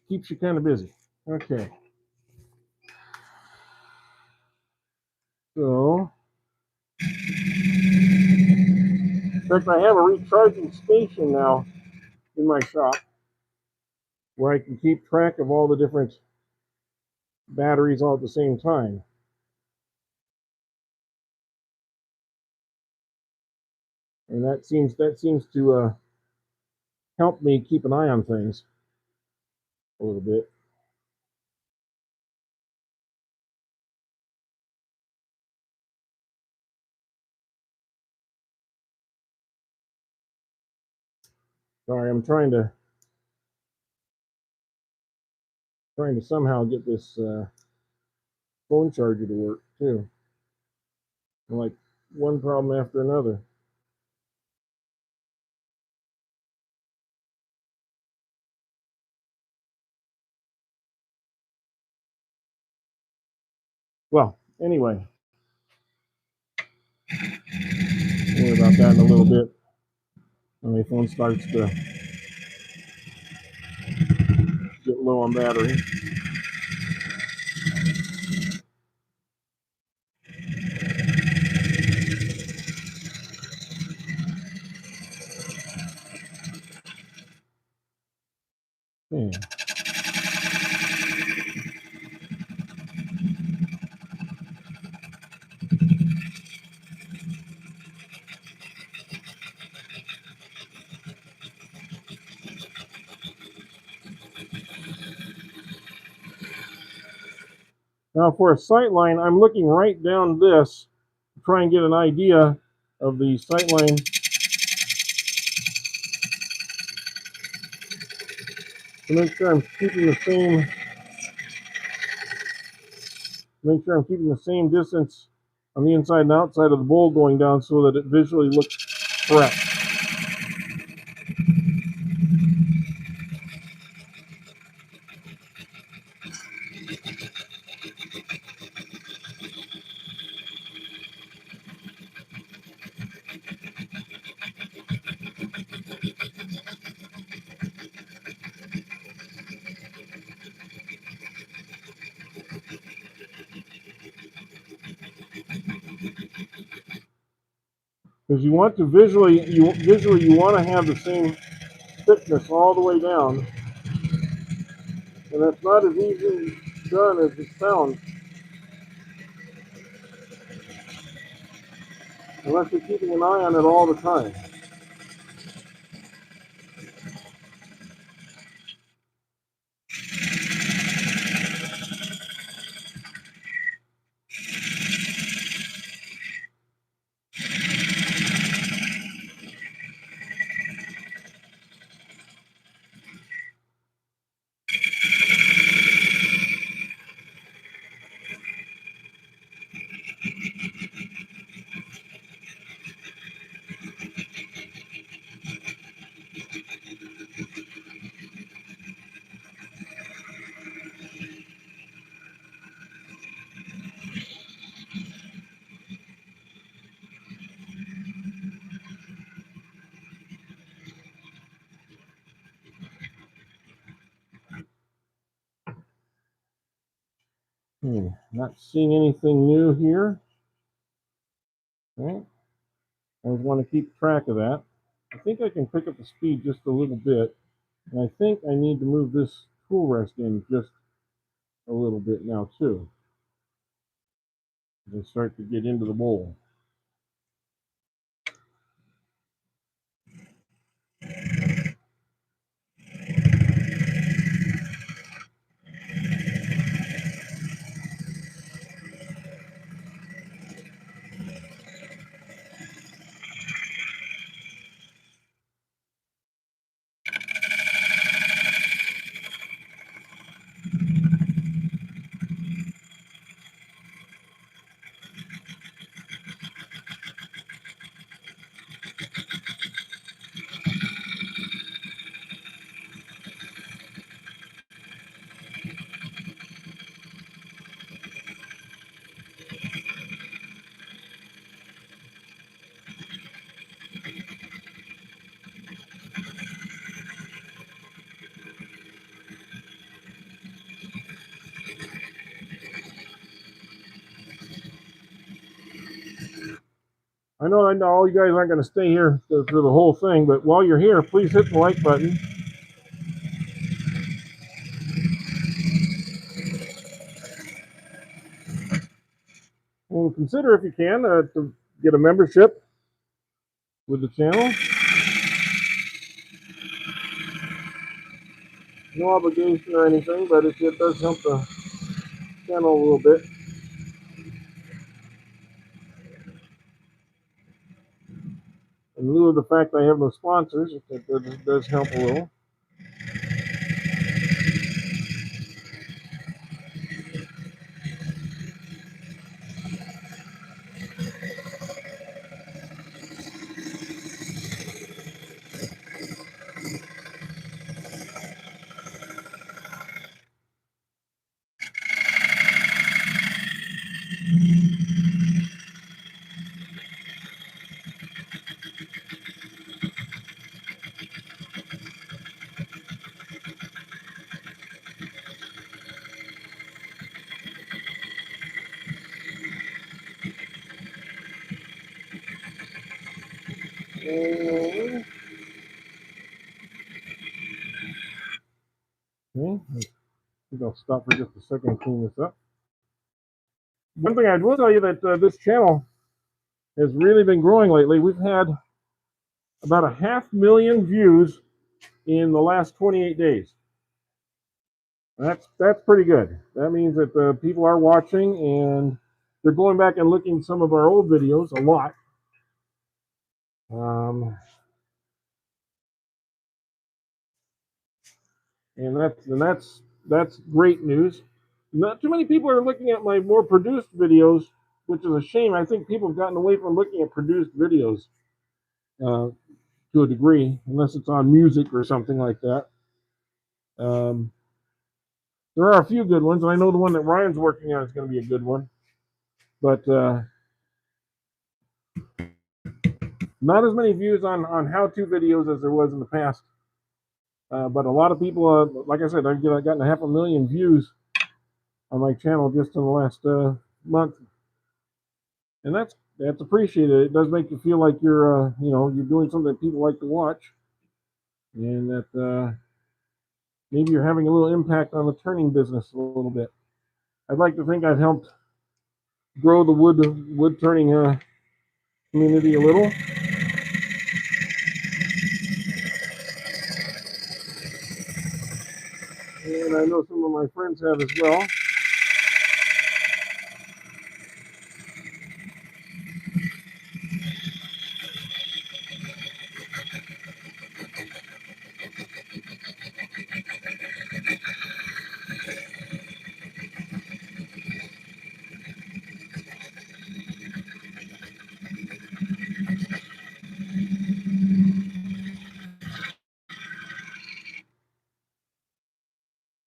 keeps you kind of busy. Okay. So, in fact, I have a recharging station now in my shop where I can keep track of all the different batteries all at the same time. And that seems to help me keep an eye on things a little bit. Sorry, I'm trying to somehow get this phone charger to work too. And like one problem after another. Well, anyway, we'll worry about that in a little bit. When my phone starts to get low on battery. Yeah. Now for a sight line, I'm looking right down this to try and get an idea of the sight line. To make sure I'm keeping the same distance on the inside and outside of the bowl going down so that it visually looks correct. Because you want to visually you want to have the same thickness all the way down, and that's not as easily done as it sounds unless you're keeping an eye on it all the time. Not seeing anything new here. Okay. I always want to keep track of that. I think I can pick up the speed just a little bit. And I think I need to move this tool rest in just a little bit now too. And start to get into the bowl. I know all you guys aren't going to stay here for the whole thing, but while you're here, please hit the like button. And consider, if you can, to get a membership with the channel. No obligation or anything, but it does help the channel a little bit. In lieu of the fact I have no sponsors, it does help a little. Okay, I think I'll stop for just a second and clean this up. One thing I will tell you that this channel has really been growing lately. We've had about 500,000 views in the last 28 days. That's pretty good. That means that people are watching and they're going back and looking at some of our old videos a lot. And that's great news. Not too many people are looking at my more produced videos, which is a shame. I think people have gotten away from looking at produced videos to a degree, unless it's on music or something like that. There are a few good ones, and I know the one that Ryan's working on is going to be a good one, but not as many views on how-to videos as there was in the past. But a lot of people, like I said, I've gotten 500,000 views on my channel just in the last month, and that's appreciated. It does make you feel like you're you're doing something that people like to watch, and that maybe you're having a little impact on the turning business a little bit. I'd like to think I've helped grow the wood turning community a little. And I know some of my friends have as well.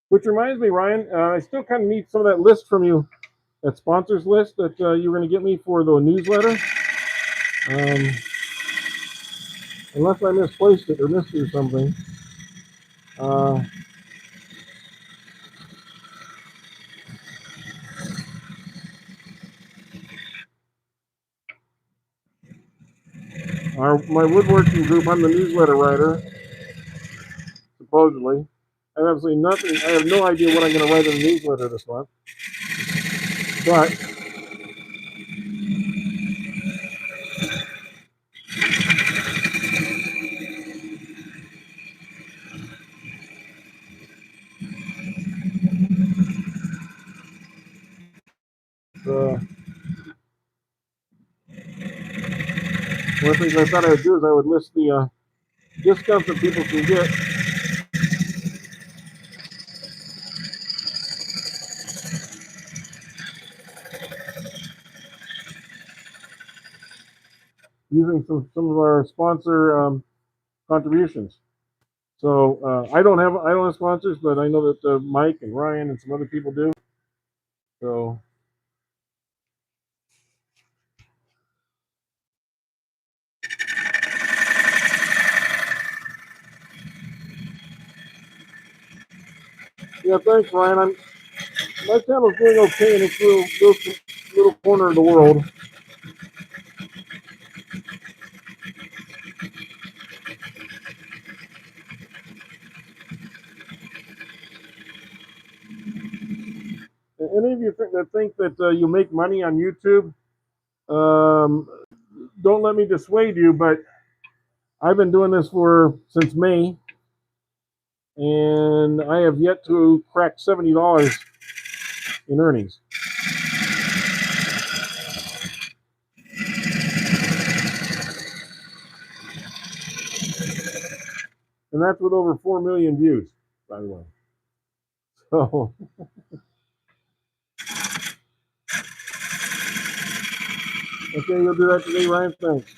Which reminds me, Ryan, I still kind of need some of that list from you, that sponsors list that you were going to get me for the newsletter. Unless I misplaced it or missed it or something. my woodworking group. I'm the newsletter writer, supposedly. I have absolutely nothing. I have no idea what I'm going to write in the newsletter this month. But one of the things I thought I would do is I would list the discounts that people can get using some of our sponsor contributions. So I don't have sponsors, but I know that Mike and Ryan and some other people do. So yeah, thanks, Ryan. My channel's doing okay in its little corner of the world. Any of you that think that you make money on YouTube, don't let me dissuade you. But I've been doing this since May, and I have yet to crack $70 in earnings. And that's with over 4 million views, by the way. So, okay, you'll do that today, Ryan? Thanks.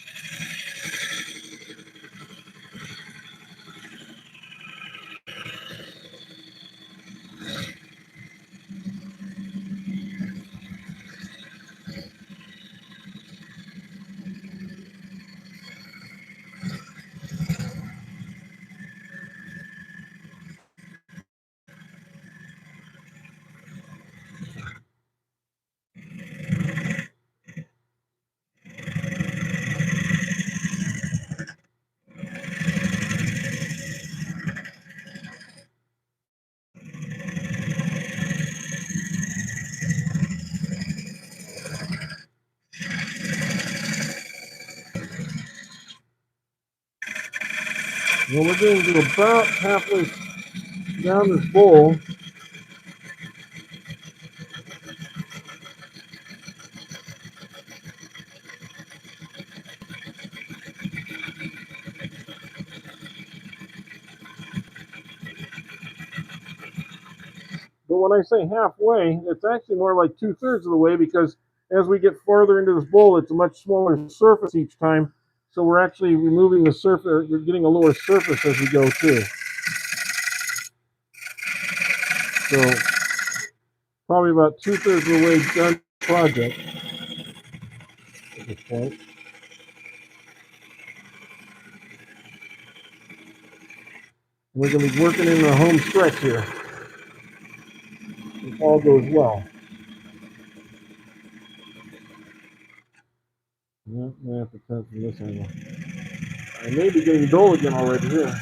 Well, we're getting to about halfway down this bowl. But when I say halfway, it's actually more like 2/3 of the way, because as we get farther into this bowl, it's a much smaller surface each time. So we're actually removing the surface, we're getting a lower surface as we go too. So probably about 2/3 of the way done the project at this point. We're going to be working in the home stretch here, if all goes well. Yeah, I have to cut from this angle. I may be getting dull again already here.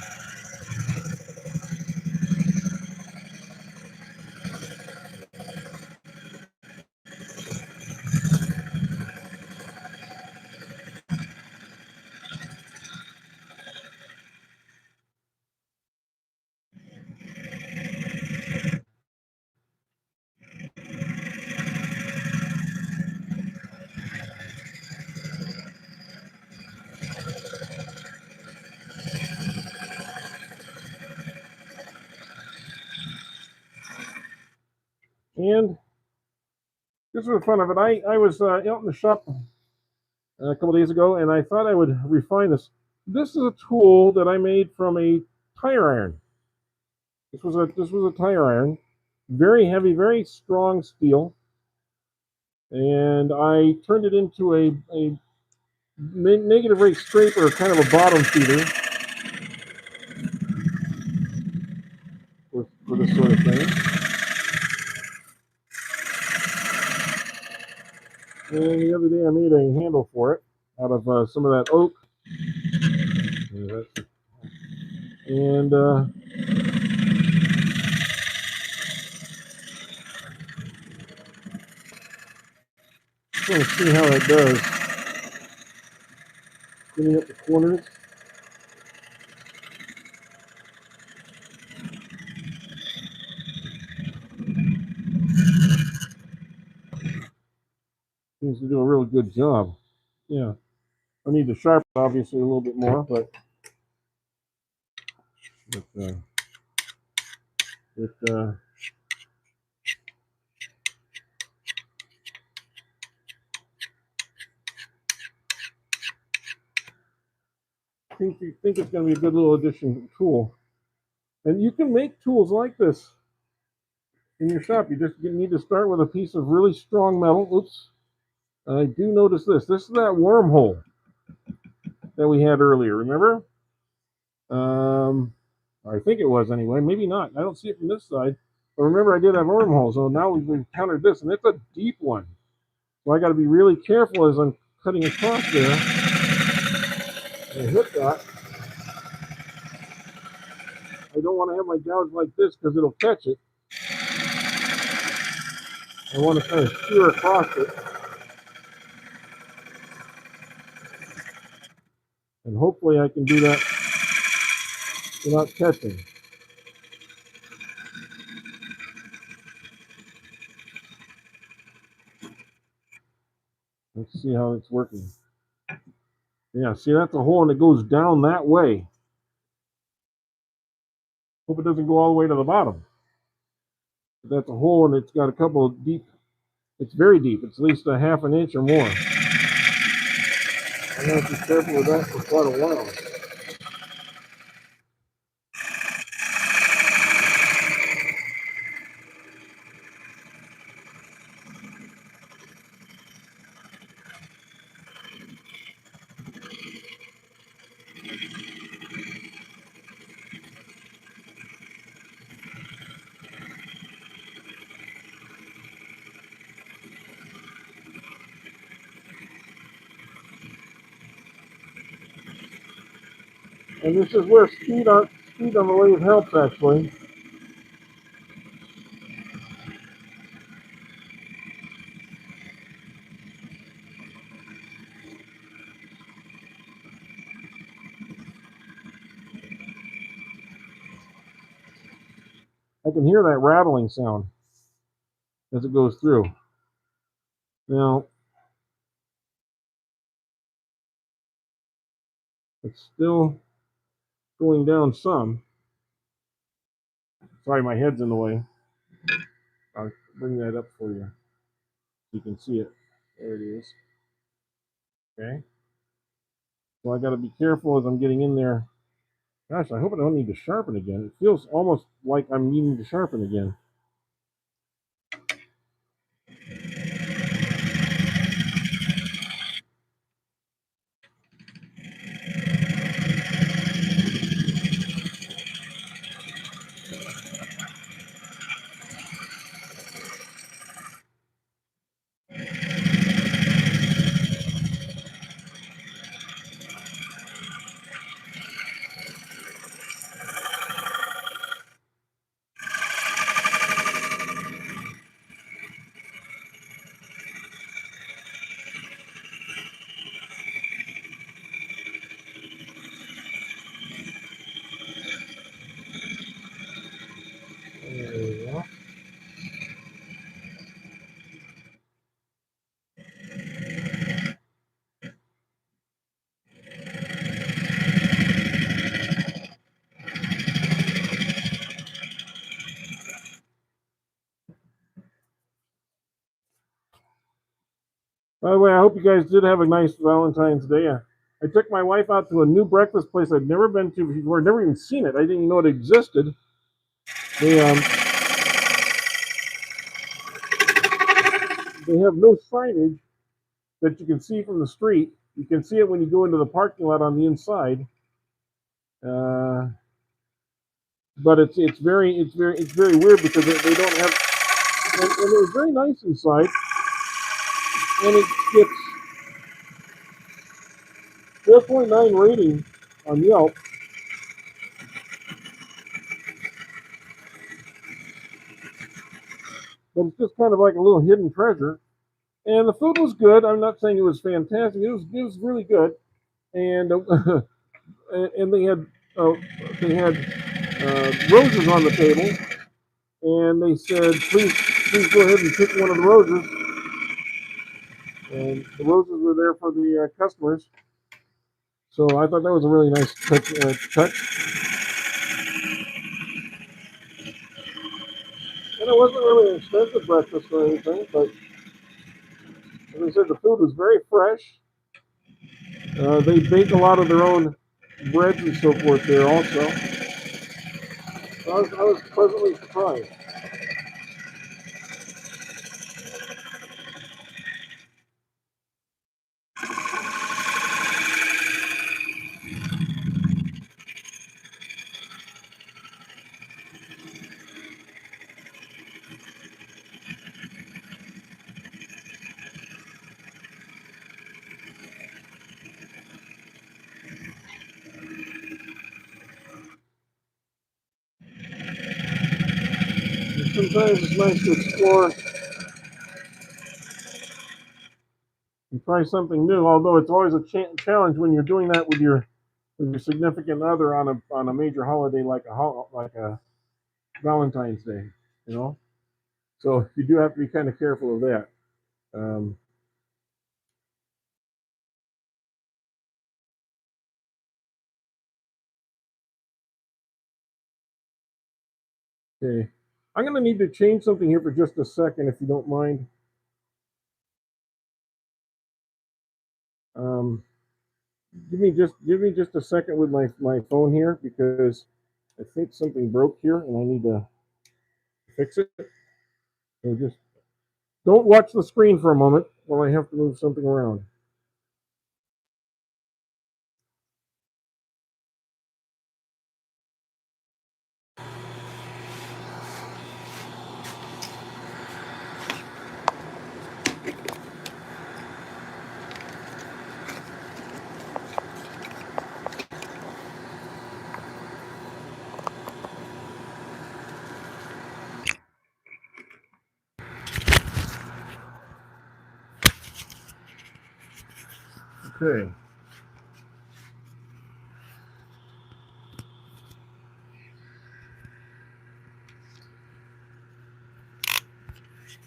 And just for the fun of it, I was out in the shop a couple days ago, and I thought I would refine this. This is a tool that I made from a tire iron. This was a tire iron, very heavy, very strong steel, and I turned it into a negative rate scraper, kind of a bottom feeder for this sort of thing. And the other day I made a handle for it out of some of that oak And just want to see how that does. Cleaning up the corners. Seems to do a really good job. Yeah. I need to sharpen obviously a little bit more, but I think it's going to be a good little addition tool. And you can make tools like this in your shop. You just need to start with a piece of really strong metal. Oops. I do notice this. This is that wormhole that we had earlier. Remember? I think it was anyway. Maybe not. I don't see it from this side. But remember, I did have wormhole. So now we've encountered this, and it's a deep one. So I got to be really careful as I'm cutting across there. And I hit that. I don't want to have my gouge like this because it'll catch it. I want to kind of shear across it. And hopefully I can do that without catching. Let's see how it's working. Yeah, see, that's a hole and it goes down that way. Hope it doesn't go all the way to the bottom. But that's a hole and it's got a couple of deep, it's very deep. It's at least a half an inch or more. I'm going to be careful with that for quite a while. And this is where speed on the lathe helps actually. I can hear that rattling sound as it goes through. Now, it's still going down some. Sorry, my head's in the way. I'll bring that up for you so you can see it. There it is. Okay. So I got to be careful as I'm getting in there. Gosh, I hope I don't need to sharpen again. It feels almost like I'm needing to sharpen again. There we go. By the way, I hope you guys did have a nice Valentine's Day. I took my wife out to a new breakfast place I'd never been to before, never even seen it. I didn't even know it existed. They have no signage that you can see from the street. You can see it when you go into the parking lot on the inside. But it's very weird because they don't have, and it was very nice inside. And it gets 4.9 rating on Yelp. But it's just kind of like a little hidden treasure. And the food was good. I'm not saying it was fantastic. It was really good. And and uh, they had roses on the table, and they said, please go ahead and pick one of the roses. And the roses were there for the customers. So I thought that was a really nice touch. And it wasn't really an expensive breakfast or anything, but as I said, the food was very fresh. They bake a lot of their own breads and so forth there also. So I was pleasantly surprised. And sometimes it's nice to explore and try something new. Although it's always a challenge when you're doing that with your significant other on a major holiday like a Valentine's Day, you know. So you do have to be kind of careful of that. Um, okay, I'm going to need to change something here for just a second, if you don't mind. Um, give me just a second with my phone here, because I think something broke here and I need to fix it. So just don't watch the screen for a moment while I have to move something around. Okay.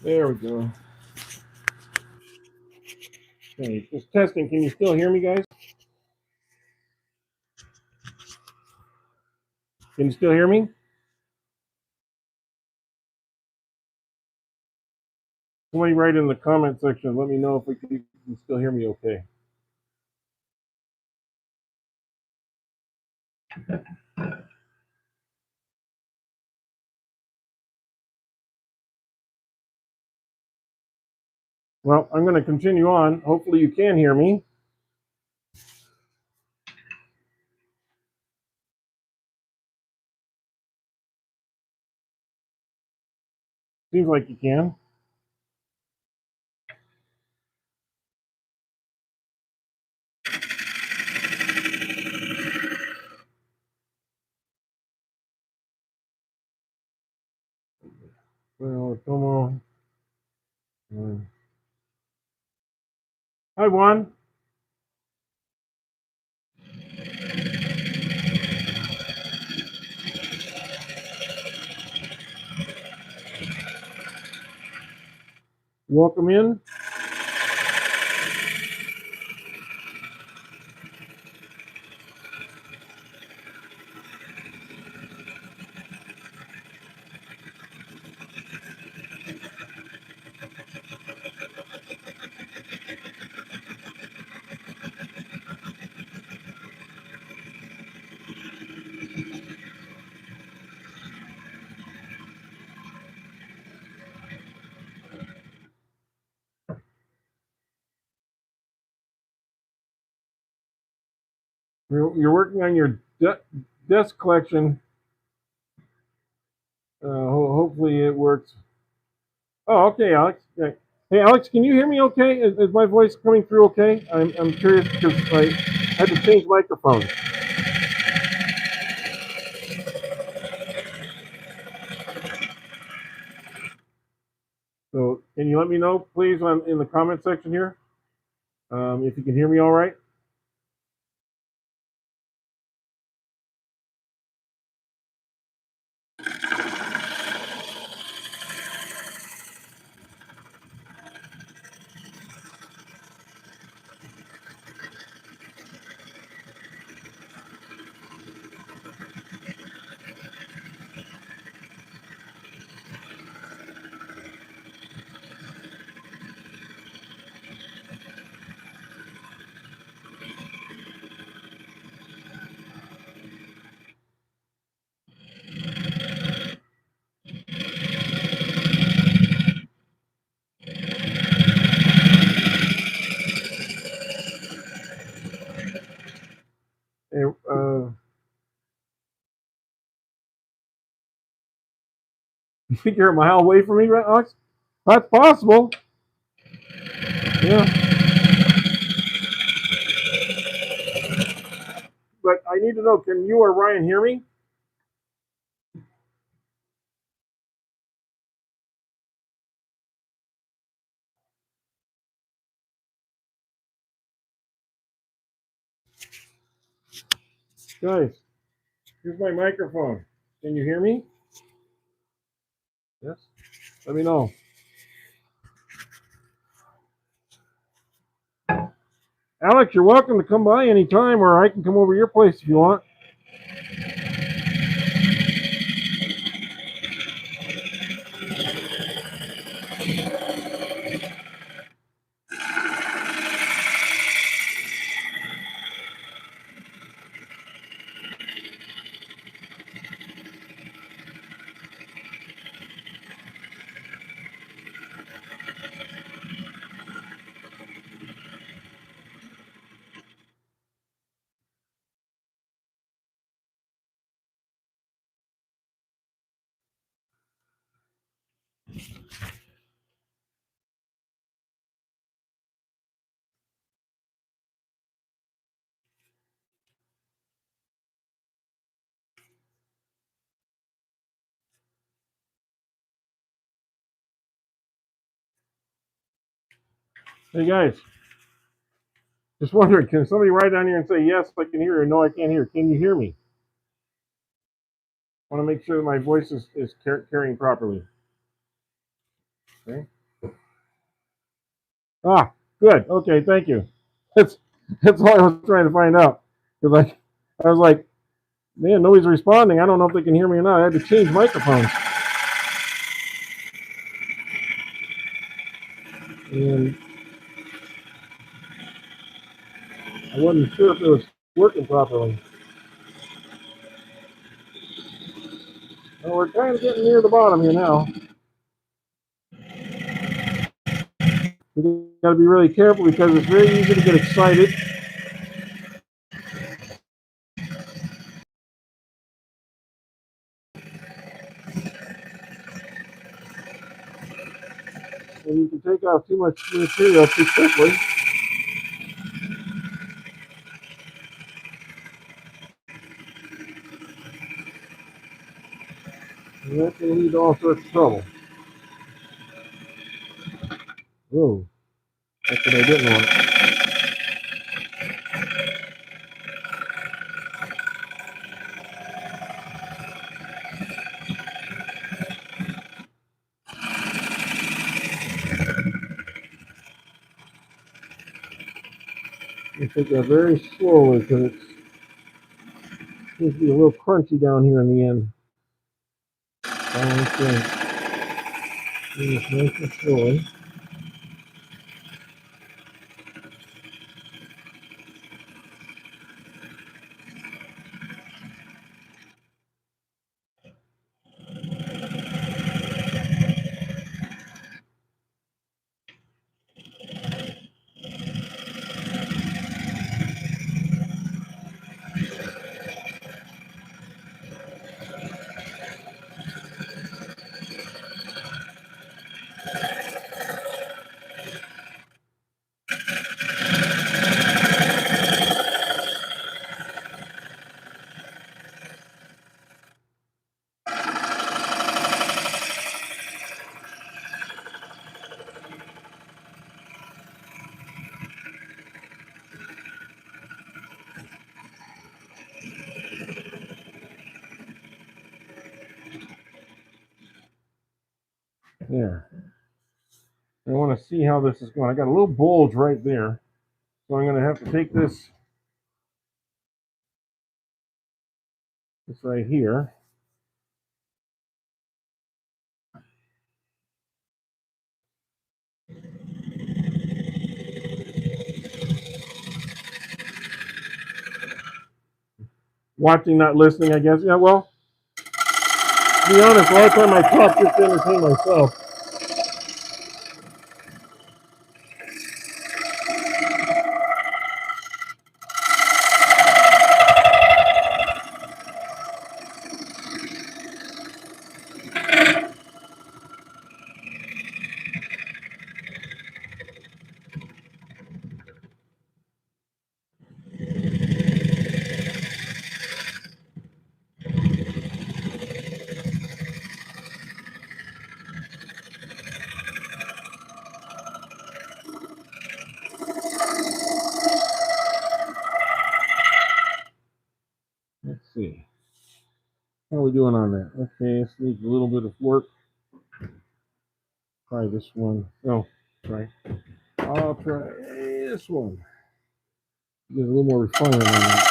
There we go. Okay, just testing. Can you still hear me, guys? Can you still hear me? Somebody write in the comment section. Let me know if you can still hear me okay. Well, I'm going to continue on. Hopefully you can hear me. Seems like you can. Well, como. Hi, Juan. Welcome in. You're working on your desk collection. Hopefully it works. Oh, okay, Alex. Okay. Hey, Alex, can you hear me okay? Is my voice coming through okay? I'm curious because I had to change microphones. Can you let me know, please, in the comment section here, if you can hear me all right? Hey, you think you're a mile away from me, right, Alex? That's possible. Yeah. But I need to know, can you or Ryan hear me? Guys, here's my microphone. Can you hear me? Yes? Let me know. Alex, you're welcome to come by anytime, or I can come over to your place if you want. Hey guys, just wondering, can somebody write down here and say, yes, I can hear you, or no, I can't hear? Can you hear me? I want to make sure that my voice is carrying properly. Okay. Ah, good. Okay, thank you. That's all I was trying to find out. Because I was like, man, nobody's responding. I don't know if they can hear me or not. I had to change microphones. And I wasn't sure if it was working properly. Well, we're kind of getting near the bottom here now. You got to be really careful because it's very easy to get excited. And you can take out too much material too quickly. And that can lead to all sorts of trouble. Whoa, that's what I didn't want. You take that very slowly because it seems to be a little crunchy down here in the end. Okay. Do this nice and slowly. There. I want to see how this is going. I got a little bulge right there. So I'm going to have to take this right here. Watching, not listening, I guess. Yeah, well, to be honest, a lot of time I talk just to entertain myself. Let's see. How are we doing on that? Okay, this needs a little bit of work. Try this one. No, try. I'll try this one. Get a little more refinement on that.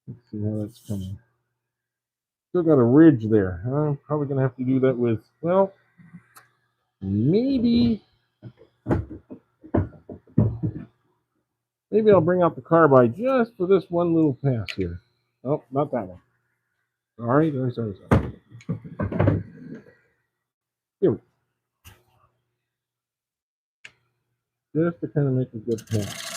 Let's see how that's coming. Still got a ridge there. I'm probably going to have to do that with, well, maybe I'll bring out the carbide just for this one little pass here. Oh, not that one. Sorry. Here we go. Just to kind of make a good pass.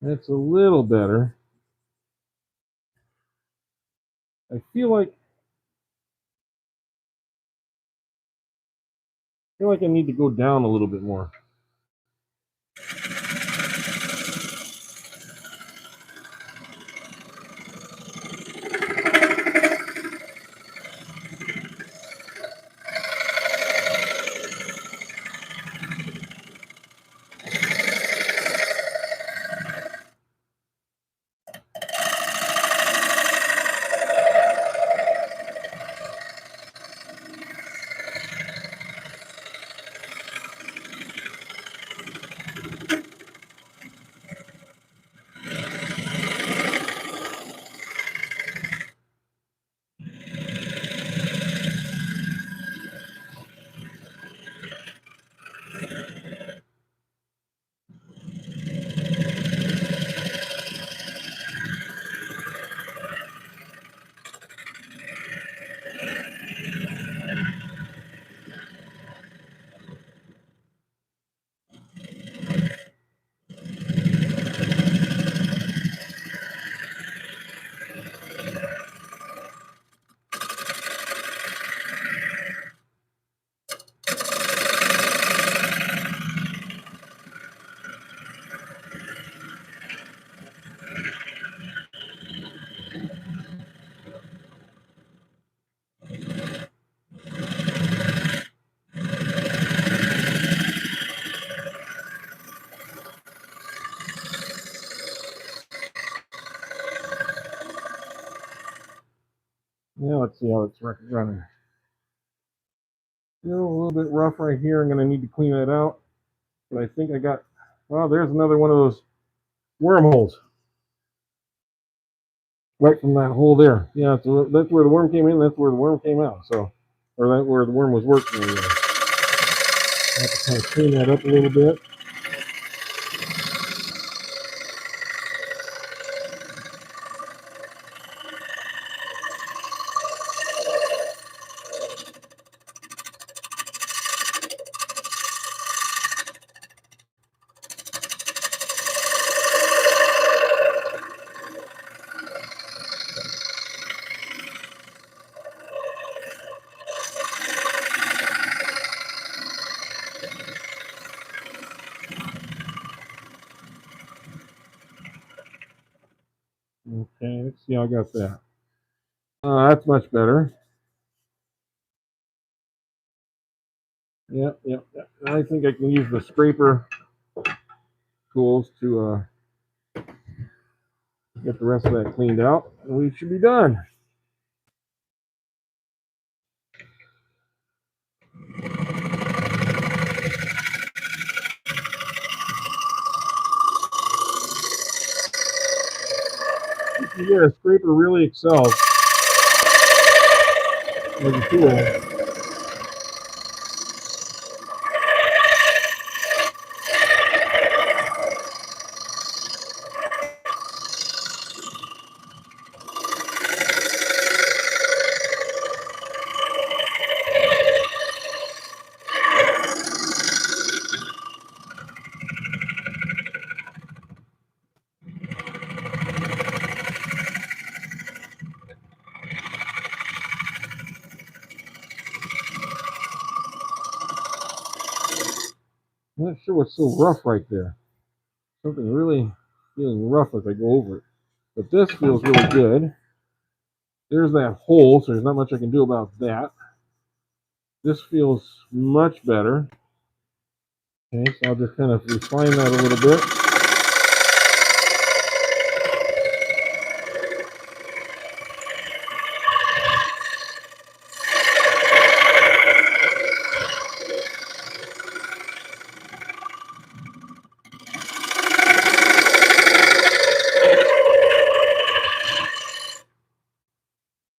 That's a little better. I feel like I need to go down a little bit more. Now let's see how it's running. Still a little bit rough right here. I'm going to need to clean that out. But I think I got, well, there's another one of those wormholes. right from that hole there. Yeah, so that's where the worm came in. That's where the worm came out. So, or that's where the worm was working. Anyway. I have to kind of clean that up a little bit. Okay, let's see how I got that. That's much better. Yep. I think I can use the scraper tools to get the rest of that cleaned out, and we should be done. Yeah, a scraper really excels as a tool. I'm not sure what's so rough right there. Something really feeling rough as I go over it. But this feels really good. There's that hole, so there's not much I can do about that. This feels much better. Okay, so I'll just kind of refine that a little bit.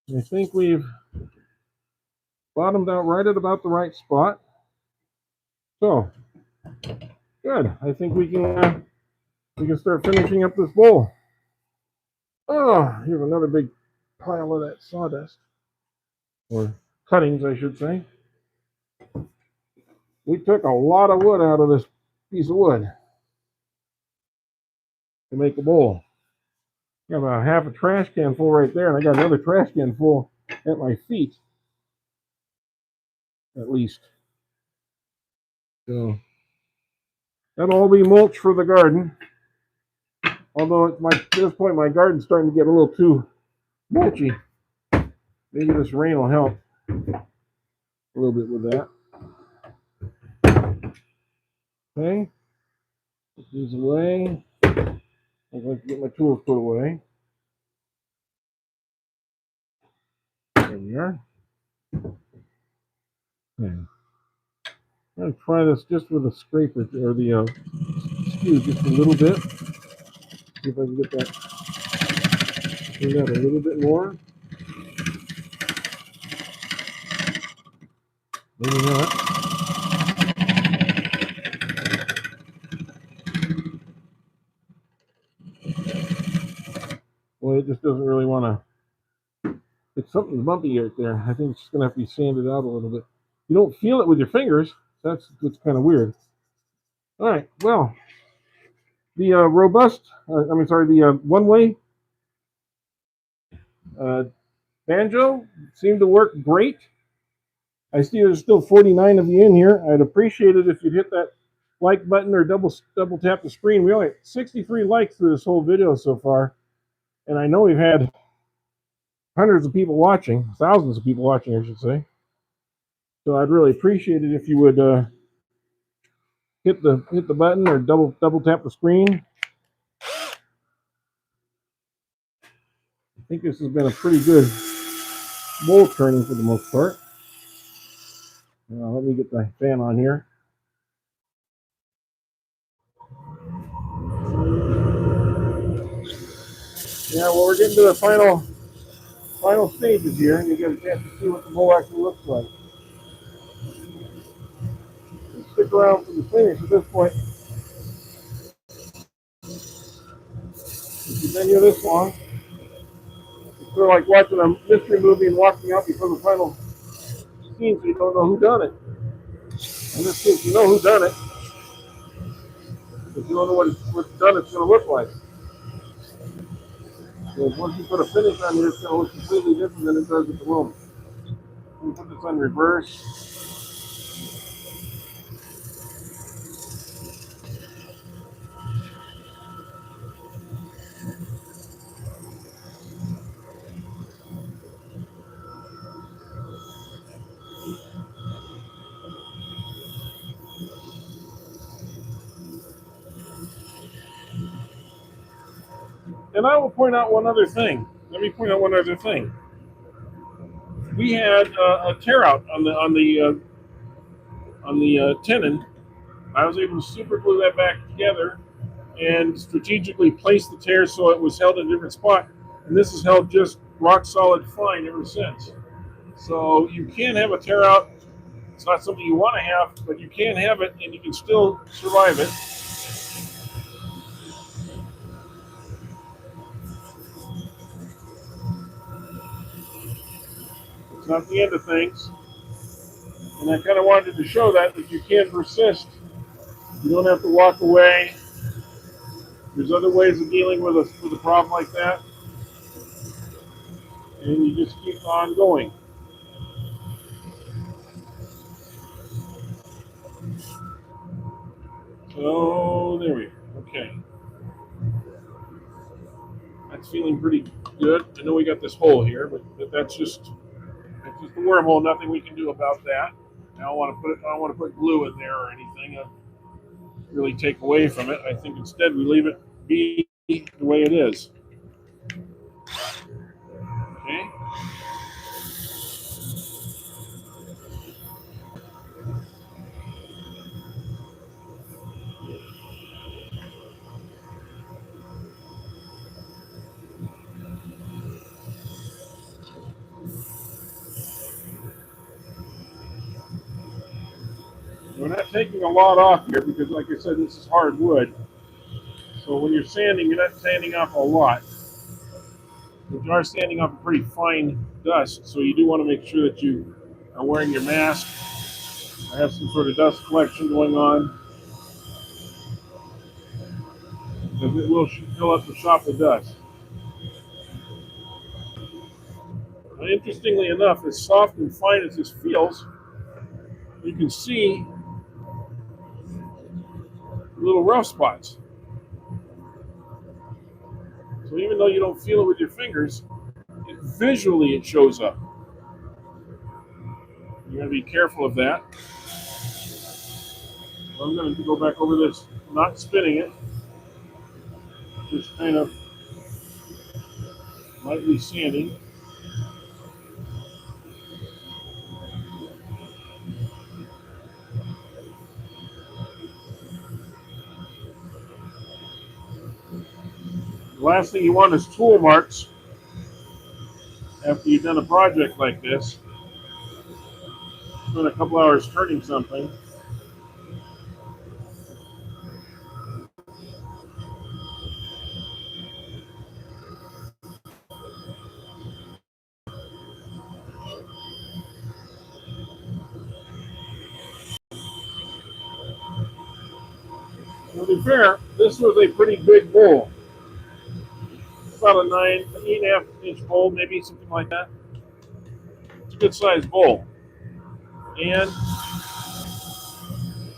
I think we've bottomed out right at about the right spot. So, good. I think we can start finishing up this bowl. Oh, here's another big pile of that sawdust, or cuttings, I should say. We took a lot of wood out of this piece of wood to make a bowl. Got about half a trash can full right there, and I got another trash can full at my feet, at least. So that'll all be mulch for the garden. Although at this point my garden's starting to get a little too mulchy. Maybe this rain will help a little bit with that. Okay, put these away. I'd like to get my tools put away. There we are. Okay. I'm going to try this just with a scraper or the skew just a little bit. See if I can get that cleaned out a little bit more. Maybe not. Well, it just doesn't really want to. It's something bumpy right there. I think it's just going to have to be sanded out a little bit. You don't feel it with your fingers. That's kind of weird. All right. Well, the the one-way banjo seemed to work great. I see there's still 49 of you in here. I'd appreciate it if you'd hit that like button or double tap the screen. We only have 63 likes through this whole video so far, and I know we've had hundreds of people watching, thousands of people watching, I should say. So I'd really appreciate it if you would hit the button or double tap the screen. I think this has been a pretty good bowl turning for the most part. Let me get the fan on here. Yeah, well, we're getting to the final stages here, and you get a chance to see what the bowl actually looks like. Stick around for the finish at this point. If you've been here this long, it's sort of like watching a mystery movie and walking out before the final scene, so you don't know who done it. In this case, you know who done it, but you don't know what's done it's going to look like. So once you put a finish on here, it's going to look completely different than it does at the moment. We put this on reverse. And I will point out one other thing. Let me point out one other thing. We had a tear out on the tenon. I was able to super glue that back together and strategically place the tear so it was held in a different spot. And this has held just rock solid fine ever since. So you can have a tear out. It's not something you want to have, but you can have it and you can still survive it. It's not the end of things. And I kind of wanted to show that you can persist. You don't have to walk away. There's other ways of dealing with a problem like that. And you just keep on going. So there we go. Okay. That's feeling pretty good. I know we got this hole here, but that's just a wormhole. Nothing we can do about that. I don't want to put glue in there or anything. Really take away from it. I think instead we leave it be the way it is. Okay. We're not taking a lot off here because, like I said, this is hard wood. So when you're sanding, you're not sanding off a lot. But you are sanding off a pretty fine dust, so you do want to make sure that you are wearing your mask. I have some sort of dust collection going on because it will fill up the shop with dust. But interestingly enough, as soft and fine as this feels, you can see little rough spots. So even though you don't feel it with your fingers, visually it shows up. You gotta be careful of that. I'm gonna go back over this, not spinning it, just kind of lightly sanding. The last thing you want is tool marks after you've done a project like this. Spend a couple hours turning something. To be fair, this was a pretty big bowl. About a 8.5 inch bowl, maybe something like that. It's a good sized bowl. And it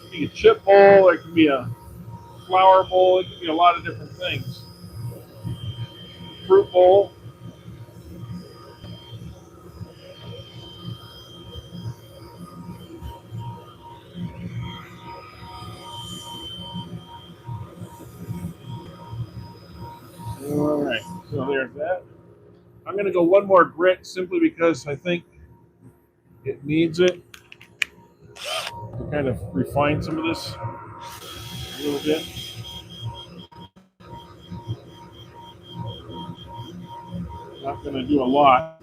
can be a chip bowl, it can be a flour bowl, it can be a lot of different things. Fruit bowl. All right, so there's that. I'm going to go one more grit simply because I think it needs it to kind of refine some of this a little bit. not going to do a lot.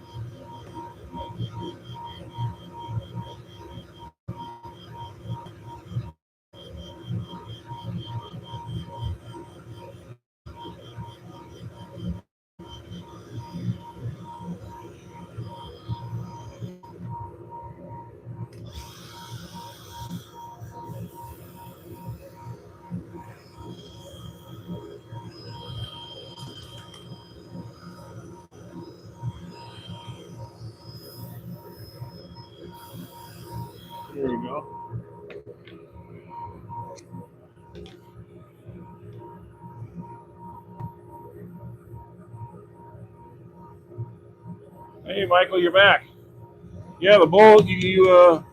There you go. Hey, Michael, you're back. Yeah, the bowl, you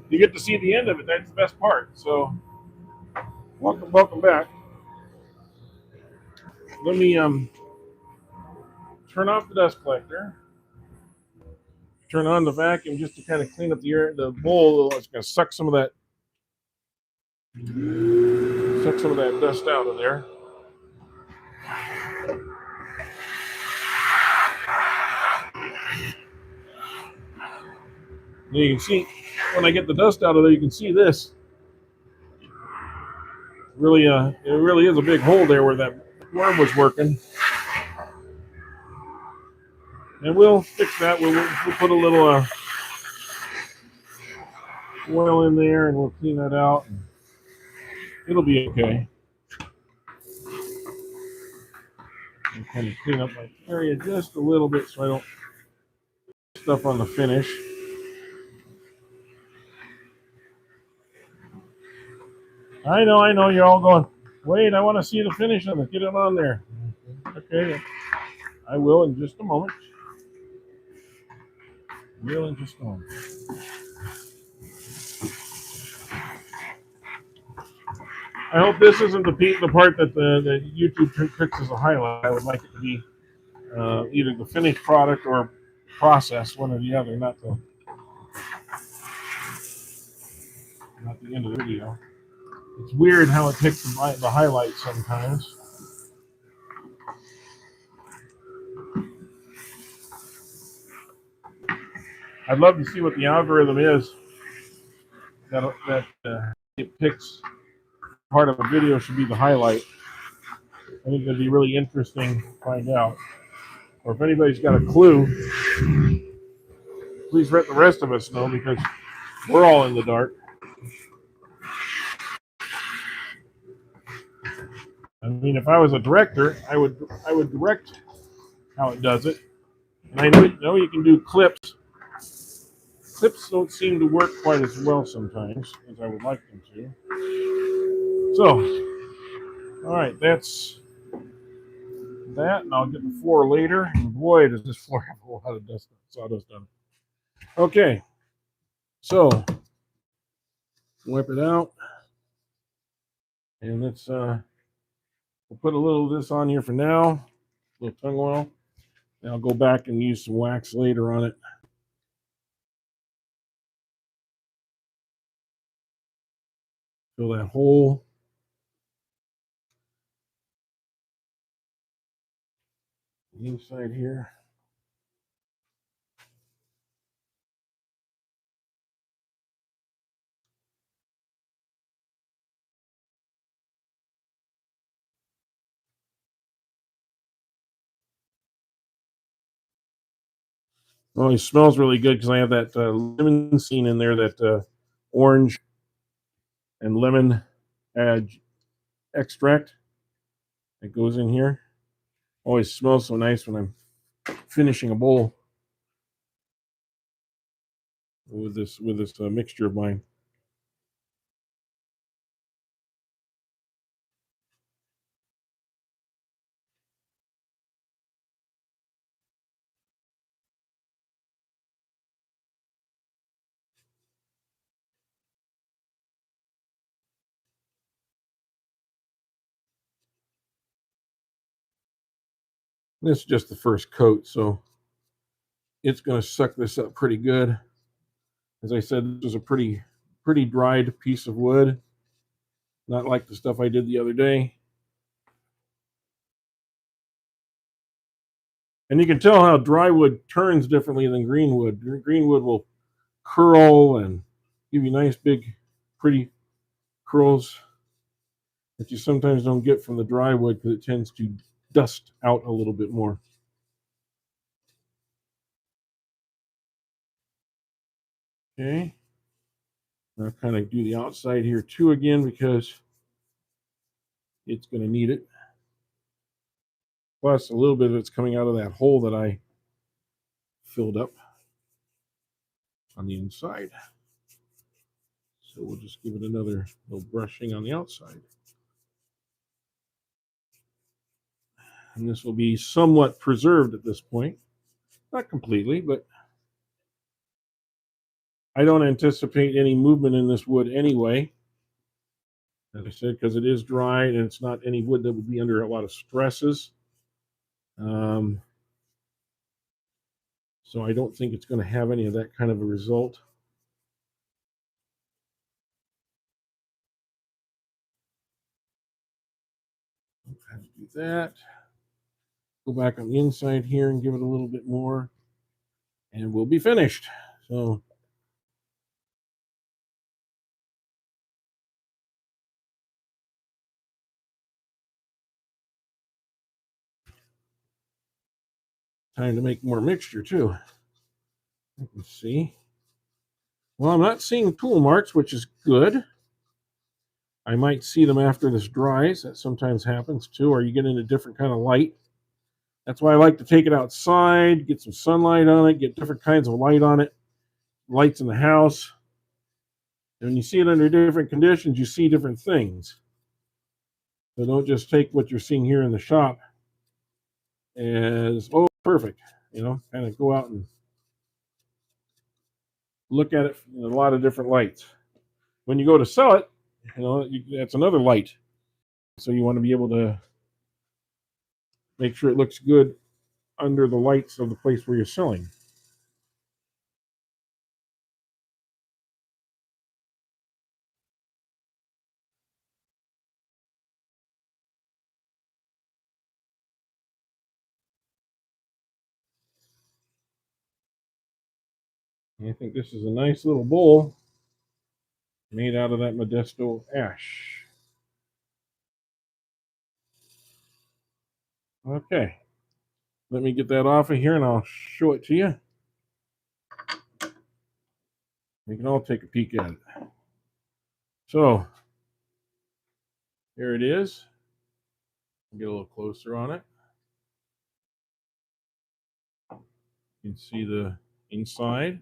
get to see the end of it. That's the best part. So, welcome back. Let me turn off the dust collector. Turn on the vacuum just to kind of clean up the air. The bowl is going to suck some of that dust out of there. Now you can see when I get the dust out of there, you can see this. Really, it really is a big hole there where that worm was working. And we'll fix that. We'll put a little oil in there and we'll clean that out. It'll be okay. I'll kind of clean up my area just a little bit so I don't stuff on the finish. I know. You're all going, wait, I want to see the finish on it. Get it on there. Okay, I will in just a moment. I hope this isn't the part that the YouTube picks as a highlight. I would like it to be either the finished product or processed, one or the other, not the end of the video. It's weird how it picks the highlights sometimes. I'd love to see what the algorithm is that it picks part of a video should be the highlight. I think that'd be really interesting to find out. Or if anybody's got a clue, please let the rest of us know because we're all in the dark. I mean, if I was a director, I would direct how it does it. And I know you can do clips. Clips don't seem to work quite as well sometimes as I would like them to. So, all right, that's that, and I'll get the floor later. And boy, does this floor have a lot of dust, sawdust on it. Okay, so wipe it out, and let's we'll put a little of this on here for now, a little tung oil, and I'll go back and use some wax later on it. Fill that hole. Inside here. Oh, it smells really good because I have that lemon scene in there, that orange and lemon extract that goes in here. Always smells so nice when I'm finishing a bowl with this mixture of mine. This is just the first coat, so it's going to suck this up pretty good. As I said, this is a pretty dried piece of wood, not like the stuff I did the other day. And you can tell how dry wood turns differently than green wood. Green wood will curl and give you nice, big, pretty curls that you sometimes don't get from the dry wood because it tends to dust out a little bit more. Okay. I'll kind of do the outside here too again because it's going to need it. Plus, a little bit of it's coming out of that hole that I filled up on the inside. So we'll just give it another little brushing on the outside. And this will be somewhat preserved at this point. Not completely, but I don't anticipate any movement in this wood anyway. As I said, because it is dry and it's not any wood that would be under a lot of stresses. So I don't think it's going to have any of that kind of a result. I'll do that. Go back on the inside here and give it a little bit more. And we'll be finished. So time to make more mixture too. Let's see. Well, I'm not seeing tool marks, which is good. I might see them after this dries. That sometimes happens too, or you get in a different kind of light. That's why I like to take it outside, get some sunlight on it, get different kinds of light on it, lights in the house. And when you see it under different conditions, you see different things. So don't just take what you're seeing here in the shop as, oh, perfect. Kind of go out and look at it in a lot of different lights. When you go to sell it, that's another light. So you want to be able to make sure it looks good under the lights of the place where you're selling. And I think this is a nice little bowl made out of that Modesto ash. Okay. Let me get that off of here and I'll show it to you. We can all take a peek at it. So, here it is. Get a little closer on it. You can see the inside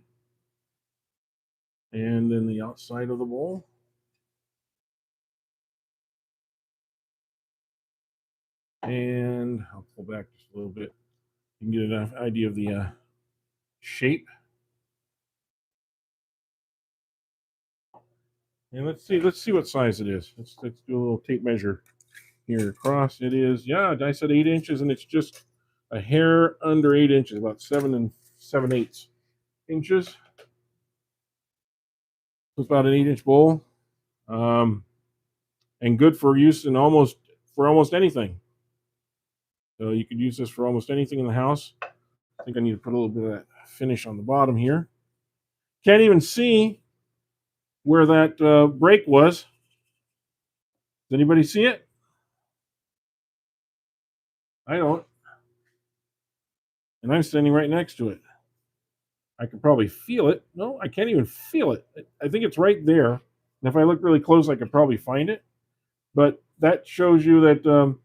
and then the outside of the bowl. And I'll pull back just a little bit. You can get an idea of the shape. And let's see what size it is. Let's do a little tape measure here across. It is, yeah, I said 8 inches, and it's just a hair under 8 inches, about 7 7/8 inches. It's about an 8-inch bowl, and good for use in almost anything. So you could use this for almost anything in the house. I think I need to put a little bit of that finish on the bottom here. Can't even see where that break was. Does anybody see it? I don't. And I'm standing right next to it. I could probably feel it. No, I can't even feel it. I think it's right there. And if I look really close, I could probably find it. But that shows you that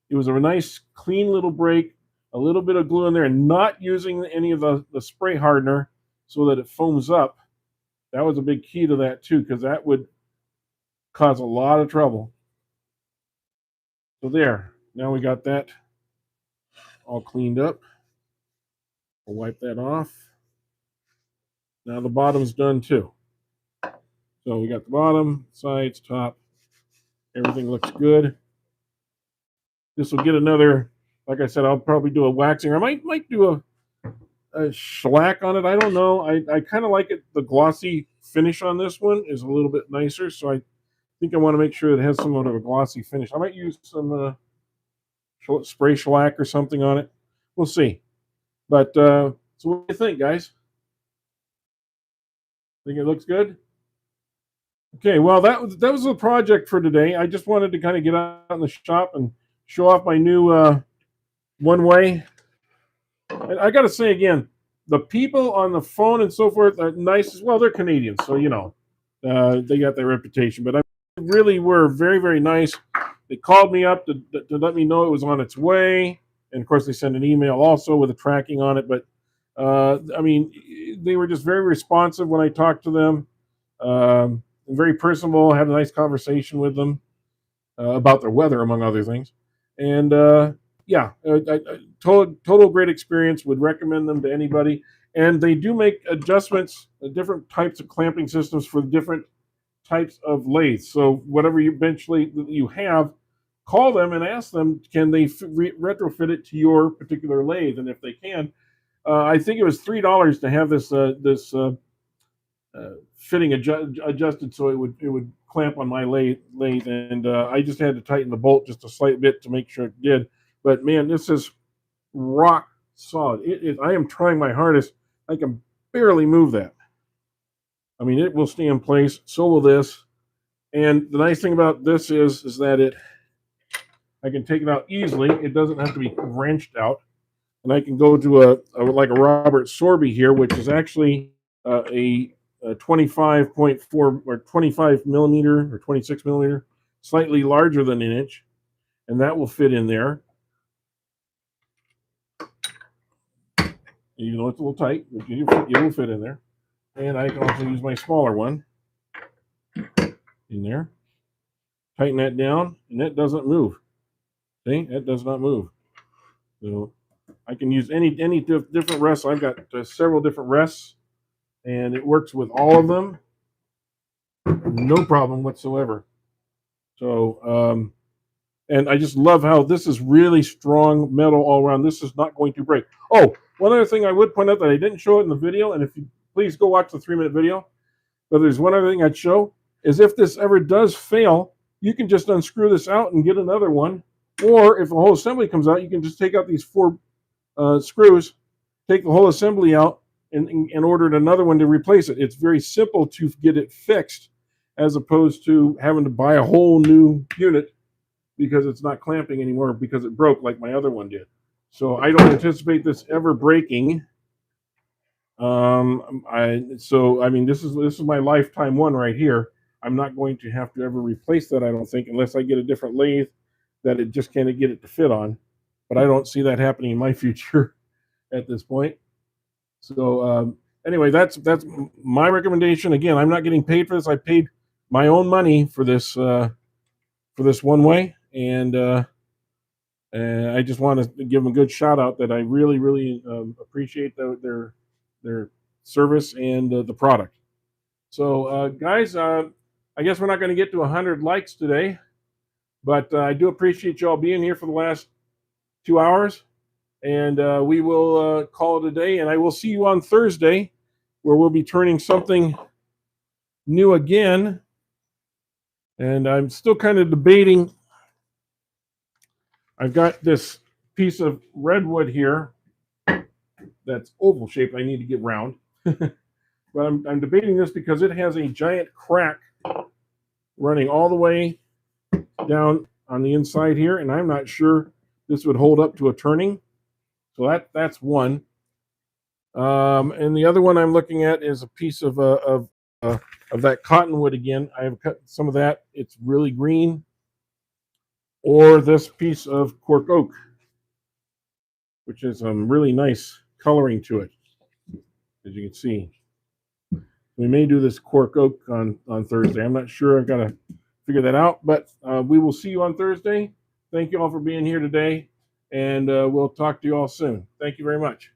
it was a nice, clean little break, a little bit of glue in there, and not using any of the spray hardener so that it foams up. That was a big key to that, too, because that would cause a lot of trouble. So there. Now we got that all cleaned up. We'll wipe that off. Now the bottom's done too. So we got the bottom, sides, top. Everything looks good. This will get another, like I said, I'll probably do a waxing. Or I might do a shellac on it. I don't know. I kind of like it. The glossy finish on this one is a little bit nicer. So I think I want to make sure it has somewhat of a glossy finish. I might use some spray shellac or something on it. We'll see. But so what do you think, guys? Think it looks good? Okay, well that was the project for today. I just wanted to kind of get out in the shop and show off my new one way. And I got to say again, the people on the phone and so forth are nice as well. They're Canadians, so they got their reputation. But I really were very very nice. They called me up to let me know it was on its way, and of course they sent an email also with a tracking on it. But I mean, they were just very responsive when I talked to them. Very personable. Had a nice conversation with them about their weather, among other things. And yeah, total great experience. Would recommend them to anybody. And they do make adjustments, different types of clamping systems for different types of lathes. So whatever you eventually you have, call them and ask them, can they retrofit it to your particular lathe? And if they can, I think it was $3 to have this fitting adjusted so it would clamp on my lathe, and I just had to tighten the bolt just a slight bit to make sure it did. But man, this is rock solid. I am trying my hardest. I can barely move that. I mean, it will stay in place. So will this. And the nice thing about this is that I can take it out easily. It doesn't have to be wrenched out, and I can go to like a Robert Sorby here, which is actually a 25.4 or 25 millimeter or 26 millimeter, slightly larger than an inch, and that will fit in there. Even though it's a little tight, but it will fit in there. And I can also use my smaller one in there. Tighten that down, and that doesn't move. See, that does not move. So I can use any different rests. I've got several different rests, and it works with all of them. No problem whatsoever. So, and I just love how this is really strong metal all around. This is not going to break. Oh, one other thing I would point out that I didn't show it in the video, and if you please go watch the 3-minute video, but there's one other thing I'd show, is if this ever does fail, you can just unscrew this out and get another one. Or if the whole assembly comes out, you can just take out these 4 screws, take the whole assembly out, and order another one to replace it. It's very simple to get it fixed, as opposed to having to buy a whole new unit because it's not clamping anymore because it broke like my other one did. So I don't anticipate this ever breaking. I mean, this is my lifetime one right here. I'm not going to have to ever replace that, I don't think, unless I get a different lathe that it just can't get it to fit on. But I don't see that happening in my future at this point. So anyway, that's my recommendation. Again, I'm not getting paid for this. I paid my own money for this one way, and I just want to give them a good shout out that I really really appreciate their service and the product. So guys, I guess we're not going to get to 100 likes today, but I do appreciate y'all being here for the last 2 hours. And we will call it a day. And I will see you on Thursday, where we'll be turning something new again. And I'm still kind of debating. I've got this piece of redwood here that's oval shaped. I need to get round. But I'm debating this because it has a giant crack running all the way down on the inside here. And I'm not sure this would hold up to a turning. So that's one. And the other one I'm looking at is a piece of that cottonwood again. I have cut some of that. It's really green. Or this piece of cork oak, which is really nice coloring to it, as you can see. We may do this cork oak on Thursday. I'm not sure. I've got to figure that out. But we will see you on Thursday. Thank you all for being here today. And we'll talk to you all soon. Thank you very much.